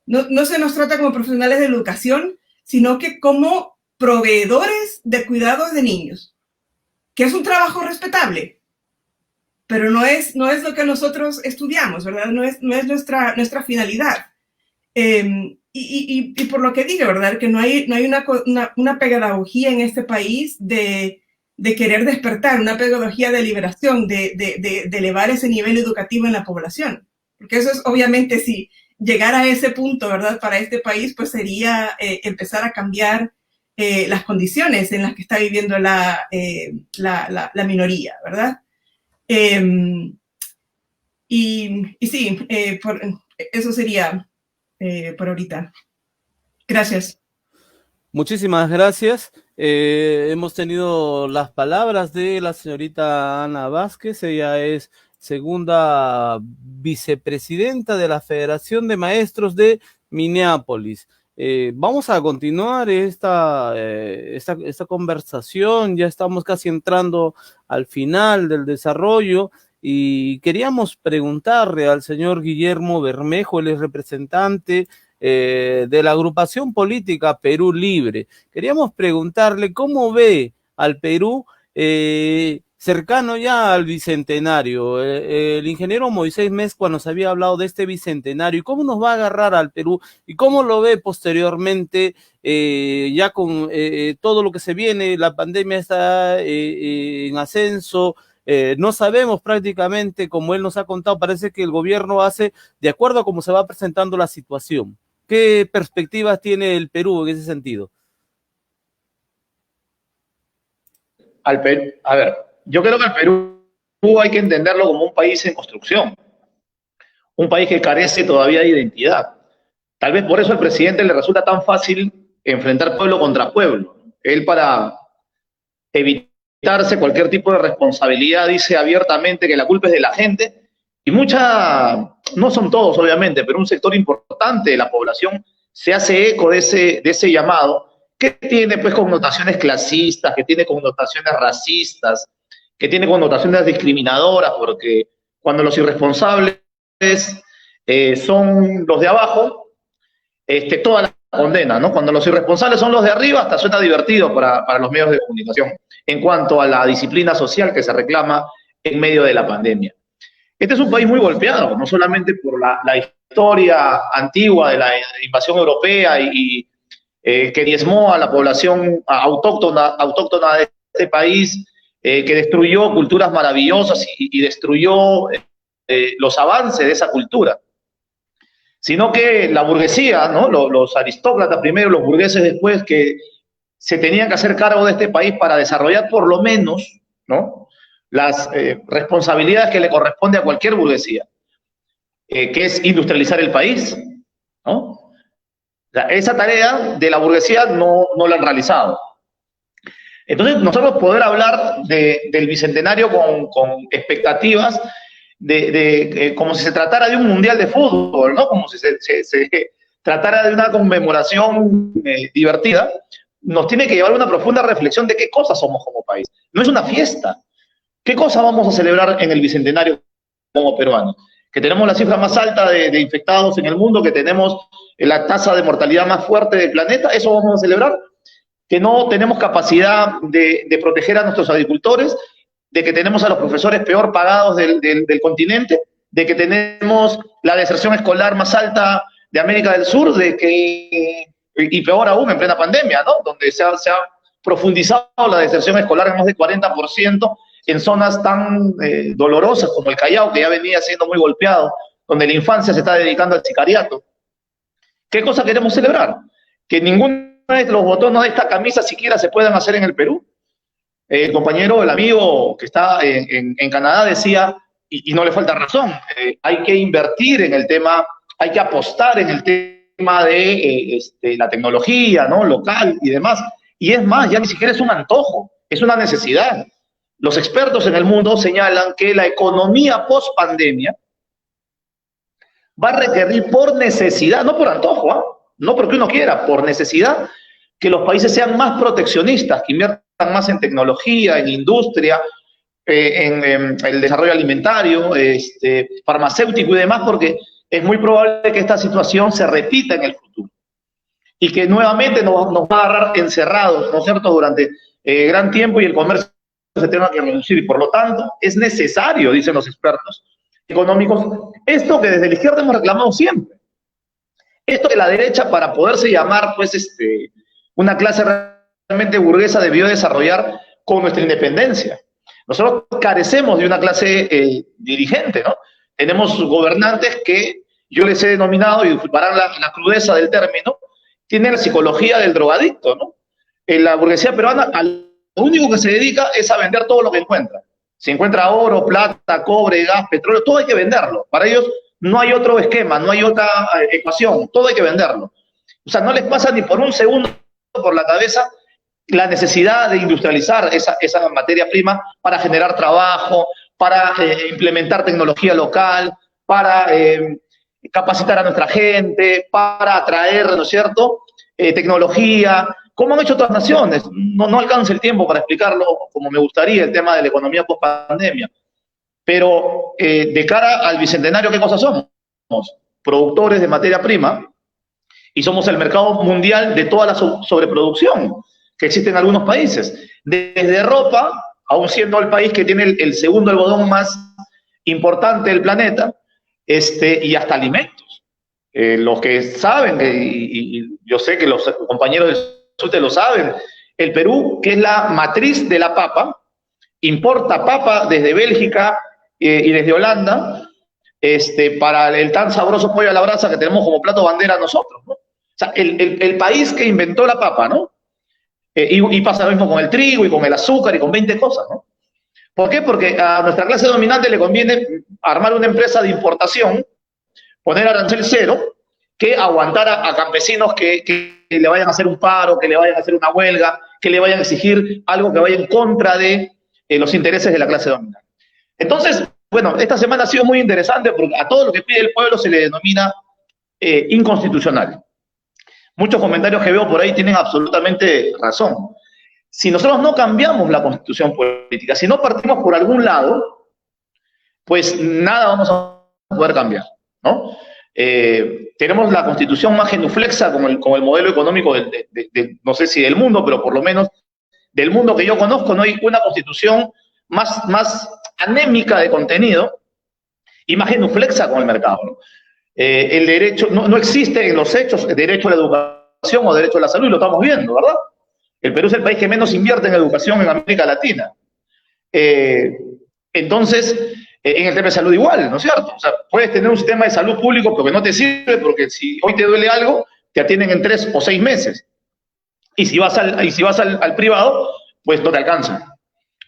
No se nos trata como profesionales de educación, sino que como proveedores de cuidados de niños, que es un trabajo respetable, pero no es lo que nosotros estudiamos, ¿verdad? No es nuestra finalidad. Y por lo que digo, ¿verdad? Que no hay una pedagogía en este país de querer despertar, una pedagogía de liberación, de elevar ese nivel educativo en la población. Porque eso es, obviamente, si llegar a ese punto, ¿verdad? Para este país, pues sería empezar a cambiar las condiciones en las que está viviendo la minoría, ¿verdad? Y sí, eso sería por ahorita. Gracias. Muchísimas gracias. Hemos tenido las palabras de la señorita Ana Vázquez. Ella es segunda vicepresidenta de la Federación de Maestros de Minneapolis. Vamos a continuar esta conversación. Ya estamos casi entrando al final del desarrollo y queríamos preguntarle al señor Guillermo Bermejo, él es representante de la agrupación política Perú Libre. Queríamos preguntarle cómo ve al Perú cercano ya al bicentenario. El ingeniero Moisés Mezcua nos había hablado de este bicentenario y cómo nos va a agarrar al Perú y cómo lo ve posteriormente ya con todo lo que se viene. La pandemia está en ascenso. No sabemos prácticamente, como él nos ha contado, parece que el gobierno hace de acuerdo a cómo se va presentando la situación. ¿Qué perspectivas tiene el Perú en ese sentido? A ver, yo creo que el Perú hay que entenderlo como un país en construcción, un país que carece todavía de identidad. Tal vez por eso al presidente le resulta tan fácil enfrentar pueblo contra pueblo. Él, para evitarse cualquier tipo de responsabilidad, dice abiertamente que la culpa es de la gente, y no son todos obviamente, pero un sector importante de la población se hace eco de ese llamado, que tiene pues connotaciones clasistas, que tiene connotaciones racistas, que tiene connotaciones discriminadoras, porque cuando los irresponsables son los de abajo, toda la condena, ¿no? Cuando los irresponsables son los de arriba, hasta suena divertido para los medios de comunicación, en cuanto a la disciplina social que se reclama en medio de la pandemia. Este es un país muy golpeado, no solamente por la historia antigua de la invasión europea y que diezmó a la población autóctona de este país, que destruyó culturas maravillosas y destruyó los avances de esa cultura, sino que la burguesía, ¿no? Los aristócratas primero, los burgueses después, que se tenían que hacer cargo de este país para desarrollar por lo menos, ¿no?, las responsabilidades que le corresponde a cualquier burguesía, que es industrializar el país, ¿no? O sea, esa tarea de la burguesía no la han realizado. Entonces, nosotros poder hablar del bicentenario con expectativas, como si se tratara de un mundial de fútbol, ¿no? Como si se tratara de una conmemoración divertida, nos tiene que llevar a una profunda reflexión de qué cosas somos como país. No es una fiesta. ¿Qué cosa vamos a celebrar en el Bicentenario como peruanos? Que tenemos la cifra más alta de infectados en el mundo, que tenemos la tasa de mortalidad más fuerte del planeta, ¿eso vamos a celebrar? Que no tenemos capacidad de proteger a nuestros agricultores, de que tenemos a los profesores peor pagados del continente, de que tenemos la deserción escolar más alta de América del Sur, y peor aún en plena pandemia, ¿no? Donde se ha profundizado la deserción escolar en más de 40%, en zonas tan dolorosas como el Callao, que ya venía siendo muy golpeado, donde la infancia se está dedicando al sicariato. ¿Qué cosa queremos celebrar? Que ninguno de los botones de esta camisa siquiera se puedan hacer en el Perú. El compañero, el amigo que está en Canadá decía, y no le falta razón, hay que invertir en el tema, hay que apostar en el tema de la tecnología, ¿no? Local y demás. Y es más, ya ni siquiera es un antojo, es una necesidad. Los expertos en el mundo señalan que la economía post-pandemia va a requerir por necesidad, no por antojo, ¿eh? No porque uno quiera, por necesidad, que los países sean más proteccionistas, que inviertan más en tecnología, en industria, en el desarrollo alimentario, farmacéutico y demás, porque es muy probable que esta situación se repita en el futuro y que nuevamente nos va a agarrar encerrados, ¿no es cierto?, durante gran tiempo, y el comercio se tenga que reducir, y por lo tanto es necesario, dicen los expertos económicos, esto que desde la izquierda hemos reclamado siempre, esto que la derecha, para poderse llamar pues una clase realmente burguesa, debió desarrollar con nuestra independencia. Nosotros carecemos de una clase dirigente, ¿no? Tenemos gobernantes que yo les he denominado, y disculparán la crudeza del término, tienen la psicología del drogadicto, ¿no? En la burguesía peruana, lo único que se dedica es a vender todo lo que encuentra. Si encuentra oro, plata, cobre, gas, petróleo, todo hay que venderlo. Para ellos no hay otro esquema, no hay otra ecuación, todo hay que venderlo. O sea, no les pasa ni por un segundo por la cabeza la necesidad de industrializar esa materia prima para generar trabajo, para implementar tecnología local, para capacitar a nuestra gente, para atraer, ¿no es cierto?, tecnología, como han hecho otras naciones. No alcanza el tiempo para explicarlo como me gustaría, el tema de la economía post-pandemia. Pero de cara al Bicentenario, ¿qué cosas somos? Somos productores de materia prima y somos el mercado mundial de toda la sobreproducción que existe en algunos países. Desde ropa, aún siendo el país que tiene el segundo algodón más importante del planeta, y hasta alimentos. Los que saben, y yo sé que los compañeros del SUTE lo saben, el Perú, que es la matriz de la papa, importa papa desde Bélgica y desde Holanda, para el tan sabroso pollo a la brasa que tenemos como plato bandera nosotros, ¿no? O sea, el país que inventó la papa, ¿no? Y pasa lo mismo con el trigo y con el azúcar y con 20 cosas, ¿no? ¿Por qué? Porque a nuestra clase dominante le conviene armar una empresa de importación, poner arancel cero, que aguantar a campesinos que le vayan a hacer un paro, que le vayan a hacer una huelga, que le vayan a exigir algo que vaya en contra de los intereses de la clase dominante. Entonces, bueno, esta semana ha sido muy interesante porque a todo lo que pide el pueblo se le denomina inconstitucional. Muchos comentarios que veo por ahí tienen absolutamente razón. Si nosotros no cambiamos la constitución política, si no partimos por algún lado, pues nada vamos a poder cambiar, ¿no? Tenemos la constitución más genuflexa con el modelo económico no sé si del mundo, pero por lo menos del mundo que yo conozco. No hay una constitución más anémica de contenido y más genuflexa con el mercado, ¿no? El derecho, no existe en los hechos el derecho a la educación o derecho a la salud, y lo estamos viendo, ¿verdad? El Perú es el país que menos invierte en educación en América Latina. Entonces, en el tema de salud igual, ¿no es cierto? O sea, puedes tener un sistema de salud público pero que no te sirve, porque si hoy te duele algo, te atienden en 3 o 6 meses. Y si vas al privado, pues no te alcanza.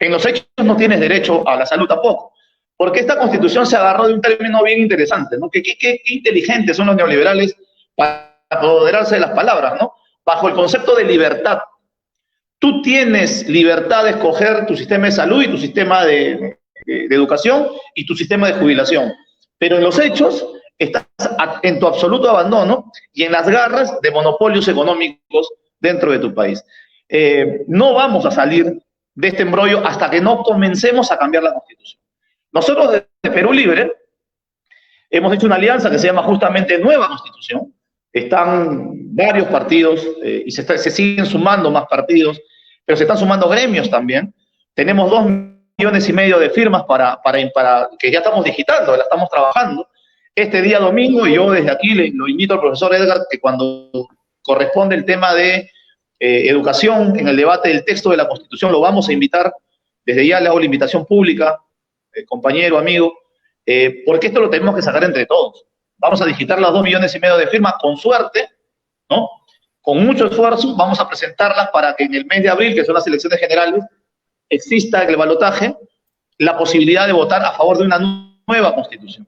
En los hechos no tienes derecho a la salud tampoco. Porque esta constitución se agarró de un término bien interesante, ¿no? Qué inteligentes son los neoliberales para apoderarse de las palabras, ¿no? Bajo el concepto de libertad. Tú tienes libertad de escoger tu sistema de salud y tu sistema de de educación y tu sistema de jubilación. Pero en los hechos estás en tu absoluto abandono y en las garras de monopolios económicos dentro de tu país. No vamos a salir de este embrollo hasta que no comencemos a cambiar la Constitución. Nosotros desde Perú Libre hemos hecho una alianza que se llama justamente Nueva Constitución. Están varios partidos y se siguen sumando más partidos, pero se están sumando gremios también. Tenemos 2,5 millones de firmas para que ya estamos digitando, la estamos trabajando. Este día domingo, y yo desde aquí lo invito al profesor Edgar, que cuando corresponde el tema de educación en el debate del texto de la Constitución, lo vamos a invitar. Desde ya le hago la invitación pública, compañero, amigo, porque esto lo tenemos que sacar entre todos. Vamos a digitar las 2,5 millones de firmas con suerte, ¿no? Con mucho esfuerzo, vamos a presentarlas para que en el mes de abril, que son las elecciones generales, exista en el balotaje la posibilidad de votar a favor de una nueva Constitución.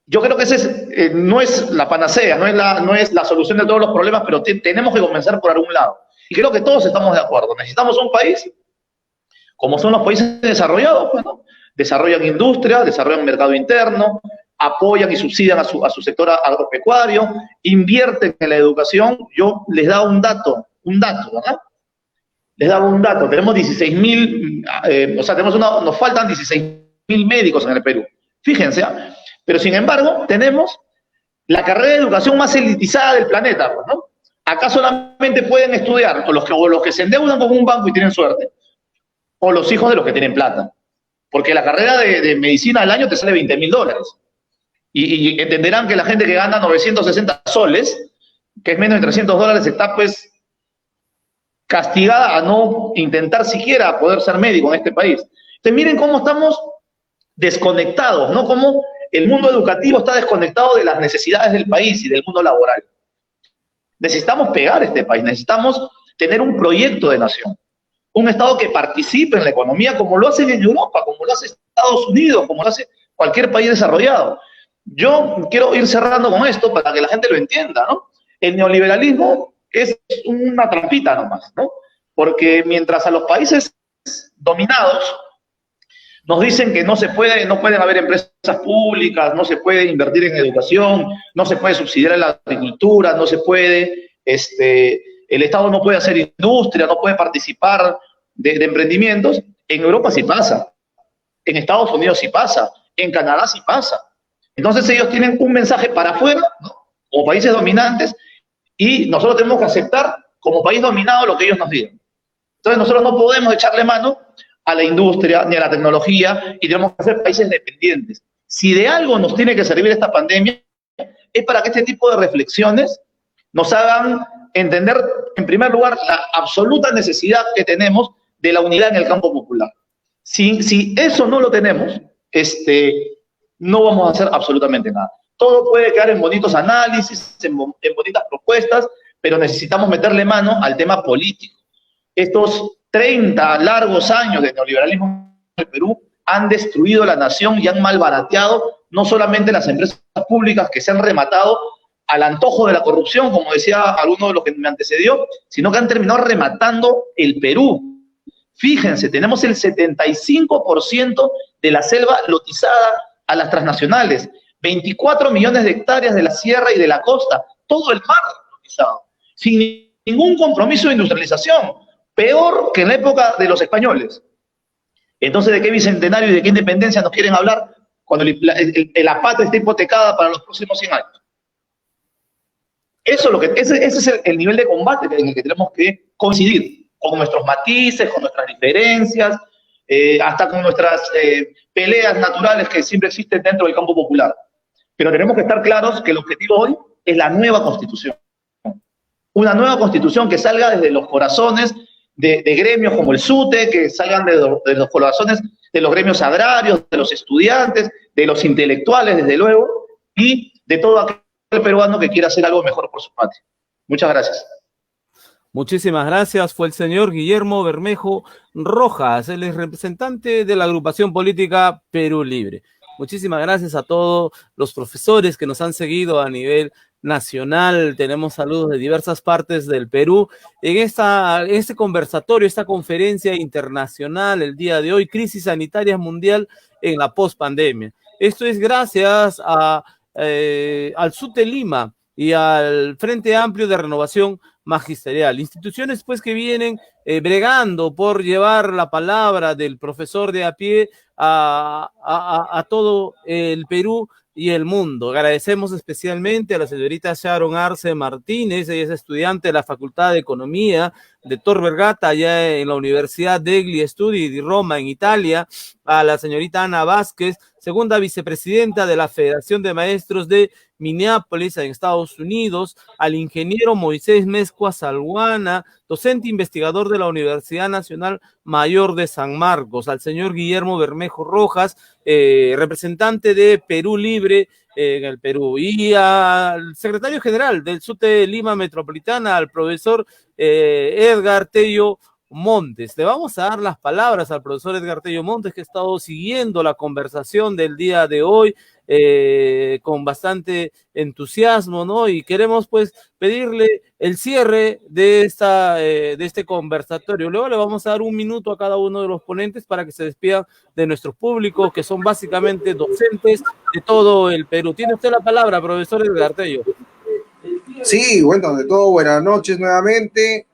Yo creo que ese no es la panacea, no es la solución de todos los problemas, pero tenemos que comenzar por algún lado. Y creo que todos estamos de acuerdo. Necesitamos un país, como son los países desarrollados, pues, ¿no? Desarrollan industria, desarrollan mercado interno, apoyan y subsidian a su sector agropecuario, invierten en la educación. Yo les daba un dato, ¿verdad? Les daba un dato. Tenemos 16.000, nos faltan 16.000 médicos en el Perú. Fíjense, ¿eh? Pero sin embargo, tenemos la carrera de educación más elitizada del planeta, ¿no? Acá solamente pueden estudiar o los que se endeudan con un banco y tienen suerte, o los hijos de los que tienen plata. Porque la carrera de medicina al año te sale $20.000. Y entenderán que la gente que gana 960 soles, que es menos de $300, está pues castigada a no intentar siquiera poder ser médico en este país. Entonces miren cómo estamos desconectados, ¿no? Cómo el mundo educativo está desconectado de las necesidades del país y del mundo laboral. Necesitamos pegar este país, necesitamos tener un proyecto de nación, un Estado que participe en la economía como lo hacen en Europa, como lo hace Estados Unidos, como lo hace cualquier país desarrollado. Yo quiero ir cerrando con esto para que la gente lo entienda, ¿no? El neoliberalismo es una trampita nomás, ¿no? Porque mientras a los países dominados nos dicen que no pueden haber empresas públicas, no se puede invertir en educación, no se puede subsidiar la agricultura, no se puede, el Estado no puede hacer industria, no puede participar de emprendimientos. En Europa sí pasa, en Estados Unidos sí pasa, en Canadá sí pasa. Entonces ellos tienen un mensaje para afuera, ¿no? Como países dominantes, y nosotros tenemos que aceptar como país dominado lo que ellos nos digan. Entonces nosotros no podemos echarle mano a la industria ni a la tecnología y tenemos que ser países dependientes. Si de algo nos tiene que servir esta pandemia, es para que este tipo de reflexiones nos hagan entender, en primer lugar, la absoluta necesidad que tenemos de la unidad en el campo popular. Si eso no lo tenemos, no vamos a hacer absolutamente nada. Todo puede quedar en bonitos análisis, en bonitas propuestas, pero necesitamos meterle mano al tema político. Estos 30 largos años de neoliberalismo en el Perú han destruido la nación y han malbarateado no solamente las empresas públicas que se han rematado al antojo de la corrupción, como decía alguno de los que me antecedió, sino que han terminado rematando el Perú. Fíjense, tenemos el 75% de la selva lotizada a las transnacionales, 24 millones de hectáreas de la sierra y de la costa, todo el mar lotizado, sin ningún compromiso de industrialización, peor que en la época de los españoles. Entonces, ¿de qué bicentenario y de qué independencia nos quieren hablar cuando la patria está hipotecada para los próximos 100 años? Ese es el nivel de combate en el que tenemos que coincidir, con nuestros matices, con nuestras diferencias, hasta con nuestras peleas naturales que siempre existen dentro del campo popular. Pero tenemos que estar claros que el objetivo hoy es la nueva Constitución. Una nueva Constitución que salga desde los corazones de gremios como el SUTE, que salgan de los corazones de los gremios agrarios, de los estudiantes, de los intelectuales, desde luego, y de todo aquel peruano que quiera hacer algo mejor por su patria. Muchas gracias. Muchísimas gracias. Fue el señor Guillermo Bermejo Rojas, el representante de la agrupación política Perú Libre. Muchísimas gracias a todos los profesores que nos han seguido a nivel nacional. Tenemos saludos de diversas partes del Perú en este conversatorio, esta conferencia internacional el día de hoy, Crisis Sanitaria Mundial en la Postpandemia. Esto es gracias al SUTE Lima y al Frente Amplio de Renovación Magisterial. Instituciones pues que vienen bregando por llevar la palabra del profesor de a pie a todo el Perú y el mundo. Agradecemos especialmente a la señorita Sharon Arce Martínez, ella es estudiante de la Facultad de Economía de Tor Vergata, allá en la Universidad degli Studi di Roma, en Italia, a la señorita Ana Vázquez, segunda vicepresidenta de la Federación de Maestros de Minneapolis, en Estados Unidos, al ingeniero Moisés Mezcua Salguana, docente investigador de la Universidad Nacional Mayor de San Marcos, al señor Guillermo Bermejo Rojas, representante de Perú Libre en el Perú, y al secretario general del SUTE Lima Metropolitana, al profesor Edgar Tello Montes. Le vamos a dar las palabras al profesor Edgar Tello Montes, que ha estado siguiendo la conversación del día de hoy con bastante entusiasmo, ¿no? Y queremos pues pedirle el cierre de este conversatorio. Luego le vamos a dar 1 minuto a cada uno de los ponentes para que se despidan de nuestro público, que son básicamente docentes de todo el Perú. Tiene usted la palabra, profesor Edgar Tello. Sí, bueno, de todo, buenas noches nuevamente.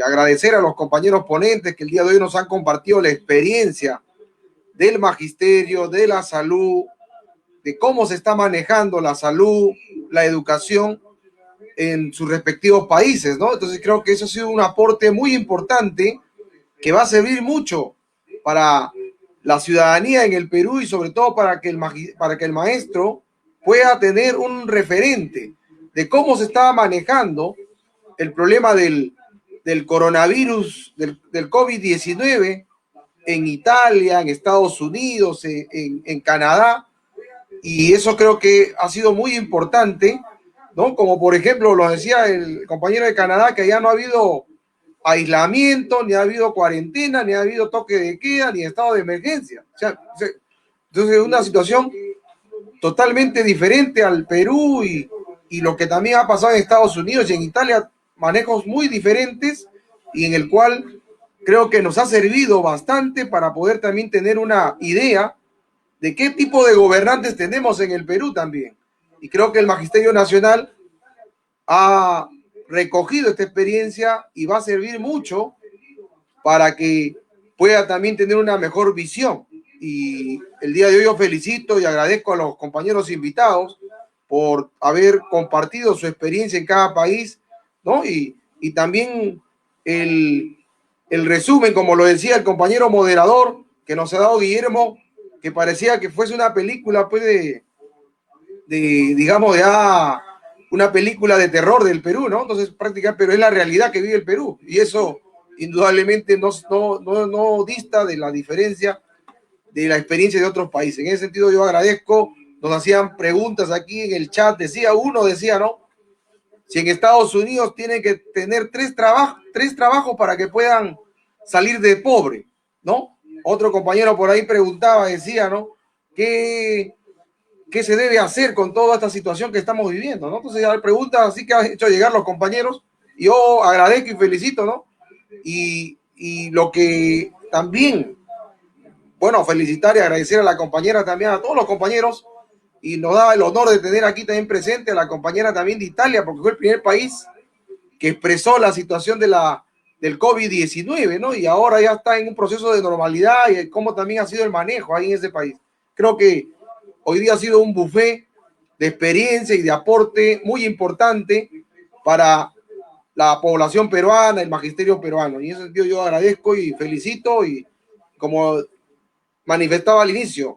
Agradecer a los compañeros ponentes que el día de hoy nos han compartido la experiencia del magisterio, de la salud, de cómo se está manejando la salud, la educación en sus respectivos países, ¿no? Entonces creo que eso ha sido un aporte muy importante que va a servir mucho para la ciudadanía en el Perú y sobre todo para que el maestro pueda tener un referente de cómo se está manejando el problema del coronavirus, del COVID-19 en Italia, en Estados Unidos, en Canadá, y eso creo que ha sido muy importante, ¿no? Como por ejemplo lo decía el compañero de Canadá, que ya no ha habido aislamiento, ni ha habido cuarentena, ni ha habido toque de queda, ni estado de emergencia. O sea, entonces es una situación totalmente diferente al Perú y lo que también ha pasado en Estados Unidos y en Italia, manejos muy diferentes y en el cual creo que nos ha servido bastante para poder también tener una idea de qué tipo de gobernantes tenemos en el Perú también. Y creo que el Magisterio Nacional ha recogido esta experiencia y va a servir mucho para que pueda también tener una mejor visión. Y el día de hoy yo felicito y agradezco a los compañeros invitados por haber compartido su experiencia en cada país, ¿no? Y también el resumen, como lo decía el compañero moderador que nos ha dado Guillermo, que parecía que fuese una película, pues, digamos, una película de terror del Perú, ¿no? Entonces, prácticamente, pero es la realidad que vive el Perú, y eso indudablemente no dista de la diferencia de la experiencia de otros países. En ese sentido, yo agradezco, nos hacían preguntas aquí en el chat, uno decía, ¿no? Si en Estados Unidos tienen que tener tres trabajos para que puedan salir de pobre, ¿no? Otro compañero por ahí preguntaba, decía, ¿no? ¿Qué se debe hacer con toda esta situación que estamos viviendo, ¿no? Entonces, hay preguntas así que han hecho llegar los compañeros, y yo agradezco y felicito, ¿no? Y lo que también, bueno, felicitar y agradecer a la compañera también, a todos los compañeros, y nos da el honor de tener aquí también presente a la compañera también de Italia, porque fue el primer país que expresó la situación del COVID-19, ¿no? Y ahora ya está en un proceso de normalidad, y cómo también ha sido el manejo ahí en ese país. Creo que hoy día ha sido un buffet de experiencia y de aporte muy importante para la población peruana, el magisterio peruano. Y en ese sentido yo agradezco y felicito, y como manifestaba al inicio,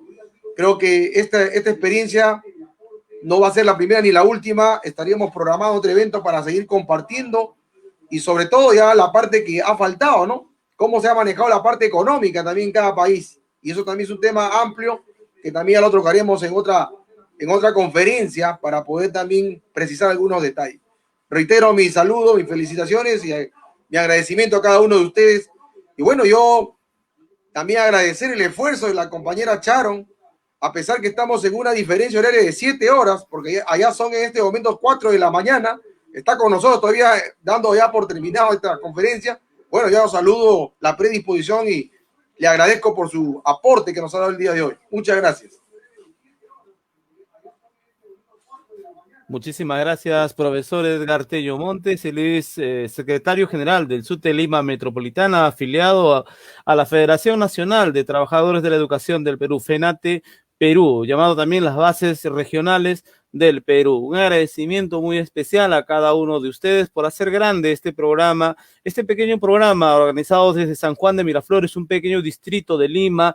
creo que esta experiencia no va a ser la primera ni la última. Estaríamos programando otro evento para seguir compartiendo, y sobre todo ya la parte que ha faltado, ¿no? Cómo se ha manejado la parte económica también en cada país. Y eso también es un tema amplio que también ya lo tocaremos en otra conferencia para poder también precisar algunos detalles. Reitero mi saludo, mis felicitaciones y mi agradecimiento a cada uno de ustedes. Y bueno, yo también agradecer el esfuerzo de la compañera Sharon a pesar que estamos en una diferencia horaria de 7 horas, porque allá son en este momento 4 de la mañana, está con nosotros todavía dando ya por terminado esta conferencia. Bueno, ya os saludo la predisposición y le agradezco por su aporte que nos ha dado el día de hoy. Muchas gracias. Muchísimas gracias, profesor Edgar Tello Montes. Él es secretario general del SUTE Lima Metropolitana, afiliado a la Federación Nacional de Trabajadores de la Educación del Perú, FENATE Perú, llamado también las bases regionales del Perú. Un agradecimiento muy especial a cada uno de ustedes por hacer grande este programa, este pequeño programa organizado desde San Juan de Miraflores, un pequeño distrito de Lima.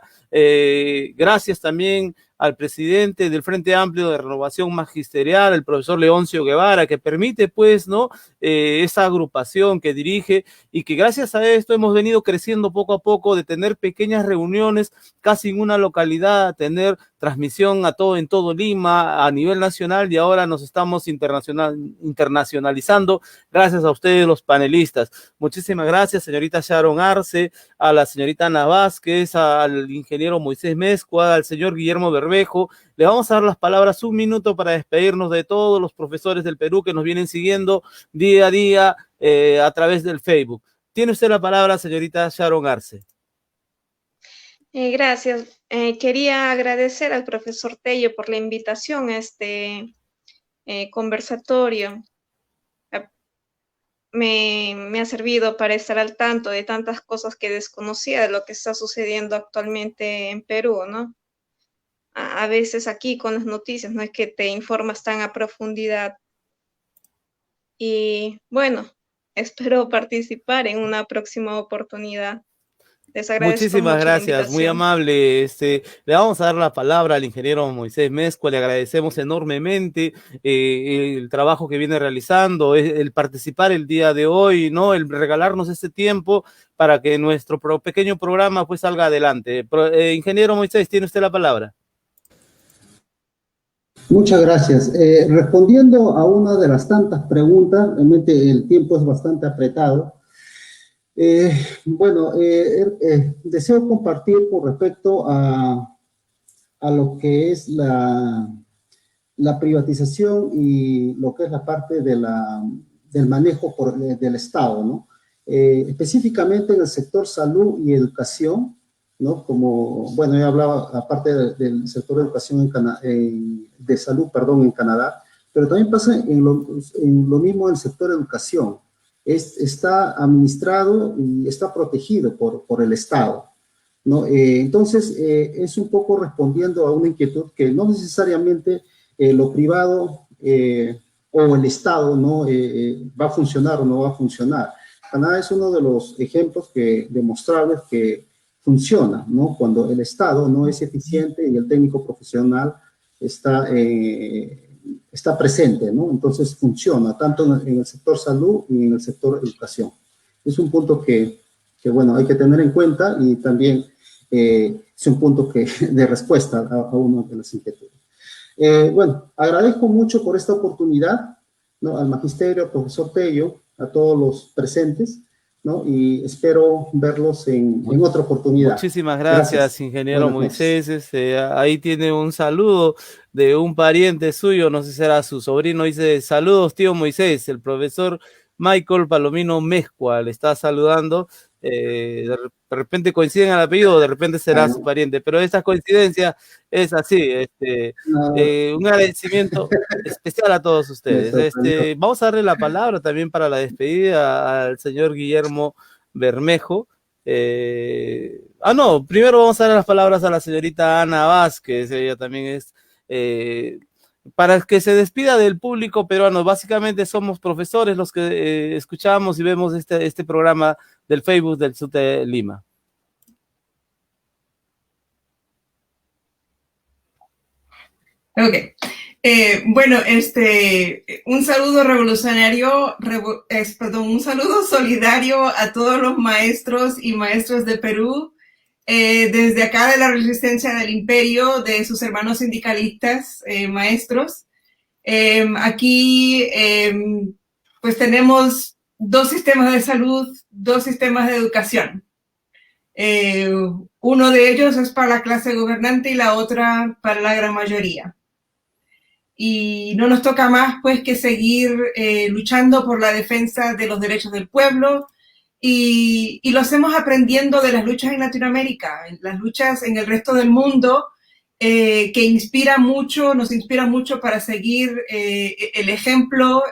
Gracias también al presidente del Frente Amplio de Renovación Magisterial, el profesor Leoncio Guevara, que permite, pues, ¿no? Esa agrupación que dirige y que gracias a esto hemos venido creciendo poco a poco, de tener pequeñas reuniones casi en una localidad, tener transmisión en todo Lima, a nivel nacional, y ahora nos estamos internacionalizando gracias a ustedes, los panelistas. Muchísimas gracias, señorita Sharon Arce, a la señorita Ana Vázquez, al ingeniero Moisés Mezcua, al señor Guillermo Bermejo. Le vamos a dar las palabras un minuto para despedirnos de todos los profesores del Perú que nos vienen siguiendo día a día a través del Facebook. Tiene usted la palabra, señorita Sharon Arce. Gracias. Quería agradecer al profesor Tello por la invitación a este conversatorio. Me ha servido para estar al tanto de tantas cosas que desconocía de lo que está sucediendo actualmente en Perú, ¿no? A veces aquí con las noticias no es que te informas tan a profundidad. Y bueno, espero participar en una próxima oportunidad. Les agradezco Muchísimas mucho gracias, muy amable. Le vamos a dar la palabra al ingeniero Moisés Mezcua, le agradecemos enormemente el trabajo que viene realizando, el participar el día de hoy, ¿no? El regalarnos este tiempo para que nuestro pequeño programa pues salga adelante. Ingeniero Moisés, tiene usted la palabra. Muchas gracias. Respondiendo a una de las tantas preguntas, realmente el tiempo es bastante apretado. Deseo compartir con respecto a lo que es la privatización y lo que es la parte de del manejo del Estado, ¿no? Específicamente en el sector salud y educación, ¿no? Como, bueno, he hablado aparte del sector de educación de salud, perdón, en Canadá, pero también pasa en lo mismo en el sector de educación. Está administrado y está protegido por el Estado, ¿no? Entonces, es un poco respondiendo a una inquietud que no necesariamente lo privado o el Estado, ¿no? Va a funcionar o no va a funcionar. Canadá es uno de los ejemplos demostrables que funciona, ¿no? Cuando el Estado no es eficiente y el técnico profesional está presente, ¿no? Entonces funciona tanto en el sector salud y en el sector educación. Es un punto que bueno, hay que tener en cuenta y también es un punto de respuesta a una de las inquietudes. Bueno, agradezco mucho por esta oportunidad, ¿no? Al magisterio, al profesor Tello, a todos los presentes, ¿no? Y espero verlos en otra oportunidad. Muchísimas gracias, ingeniero Moisés. Ahí tiene un saludo de un pariente suyo, no sé si será su sobrino, dice: saludos, tío Moisés. El profesor Michael Palomino Mezcua le está saludando. De repente coinciden al apellido, de repente será su pariente, pero esta coincidencia es así. Un agradecimiento especial a todos ustedes. Vamos a darle la palabra también para la despedida al señor Guillermo Bermejo. No, primero vamos a dar las palabras a la señorita Ana Vázquez. Ella también es para que se despida del público peruano. Básicamente somos profesores los que escuchamos y vemos este programa del Facebook del SUTE Lima. Ok. Bueno, un saludo revolucionario, un saludo solidario a todos los maestros y maestras de Perú, desde acá de la Resistencia del Imperio, de sus hermanos sindicalistas, maestros. Aquí, pues tenemos 2 sistemas de salud, 2 sistemas de educación. Uno de ellos es para la clase gobernante y la otra para la gran mayoría. Y no nos toca más pues que seguir luchando por la defensa de los derechos del pueblo, y lo hacemos aprendiendo de las luchas en Latinoamérica, las luchas en el resto del mundo, que nos inspira mucho para seguir el ejemplo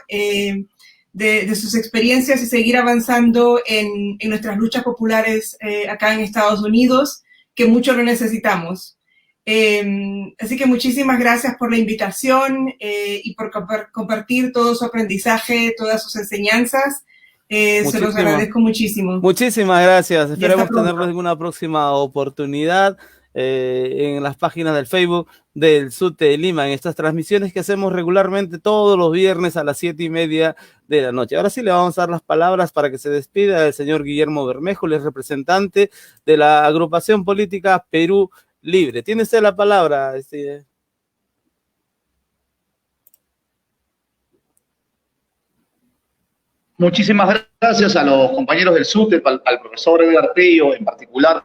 de sus experiencias y seguir avanzando en nuestras luchas populares acá en Estados Unidos, que mucho lo necesitamos. Así que muchísimas gracias por la invitación y por compartir todo su aprendizaje, todas sus enseñanzas. Se los agradezco muchísimo. Muchísimas gracias. Esperemos tenerlos en una próxima oportunidad en las páginas del Facebook del SUTE de Lima, en estas transmisiones que hacemos regularmente todos los viernes a las 7:30 de la noche. Ahora sí le vamos a dar las palabras para que se despida el señor Guillermo Bermejo, el es representante de la agrupación política Perú Libre. Tiene usted la palabra. Muchísimas gracias a los compañeros del SUTE, al profesor Edgar Tello en particular,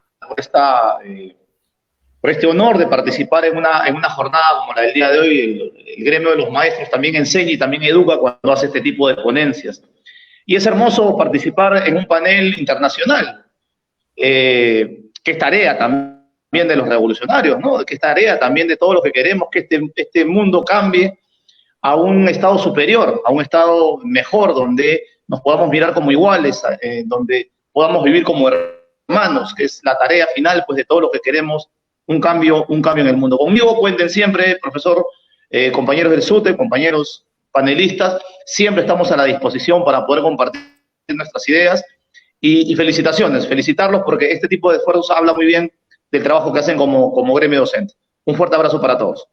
por este honor de participar en una jornada como la del día de hoy. El gremio de los maestros también enseña y también educa cuando hace este tipo de ponencias. Y es hermoso participar en un panel internacional, que es tarea también de los revolucionarios, ¿no? Que es tarea también de todos los que queremos que este mundo cambie a un estado superior, a un estado mejor, donde nos podamos mirar como iguales, donde podamos vivir como hermanos, que es la tarea final pues, de todos los que queremos un cambio en el mundo. Conmigo cuenten siempre, profesor, compañeros del SUTE, compañeros panelistas, siempre estamos a la disposición para poder compartir nuestras ideas y felicitarlos porque este tipo de esfuerzos habla muy bien del trabajo que hacen como gremio docente. Un fuerte abrazo para todos.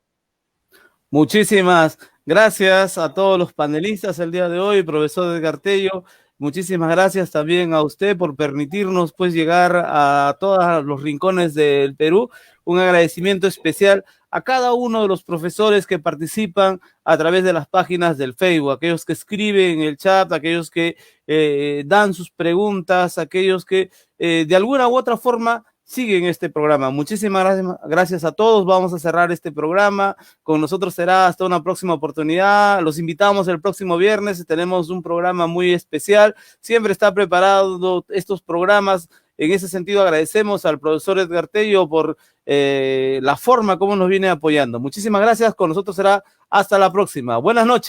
Muchísimas gracias a todos los panelistas el día de hoy, profesor Edgar Tello. Muchísimas gracias también a usted por permitirnos pues llegar a todos los rincones del Perú. Un agradecimiento especial a cada uno de los profesores que participan a través de las páginas del Facebook, aquellos que escriben en el chat, aquellos que dan sus preguntas, aquellos que de alguna u otra forma siguen este programa. Muchísimas gracias a todos. Vamos a cerrar este programa. Con nosotros será hasta una próxima oportunidad. Los invitamos el próximo viernes. Tenemos un programa muy especial. Siempre está preparado estos programas. En ese sentido, agradecemos al profesor Edgar Tello por la forma como nos viene apoyando. Muchísimas gracias. Con nosotros será hasta la próxima. Buenas noches.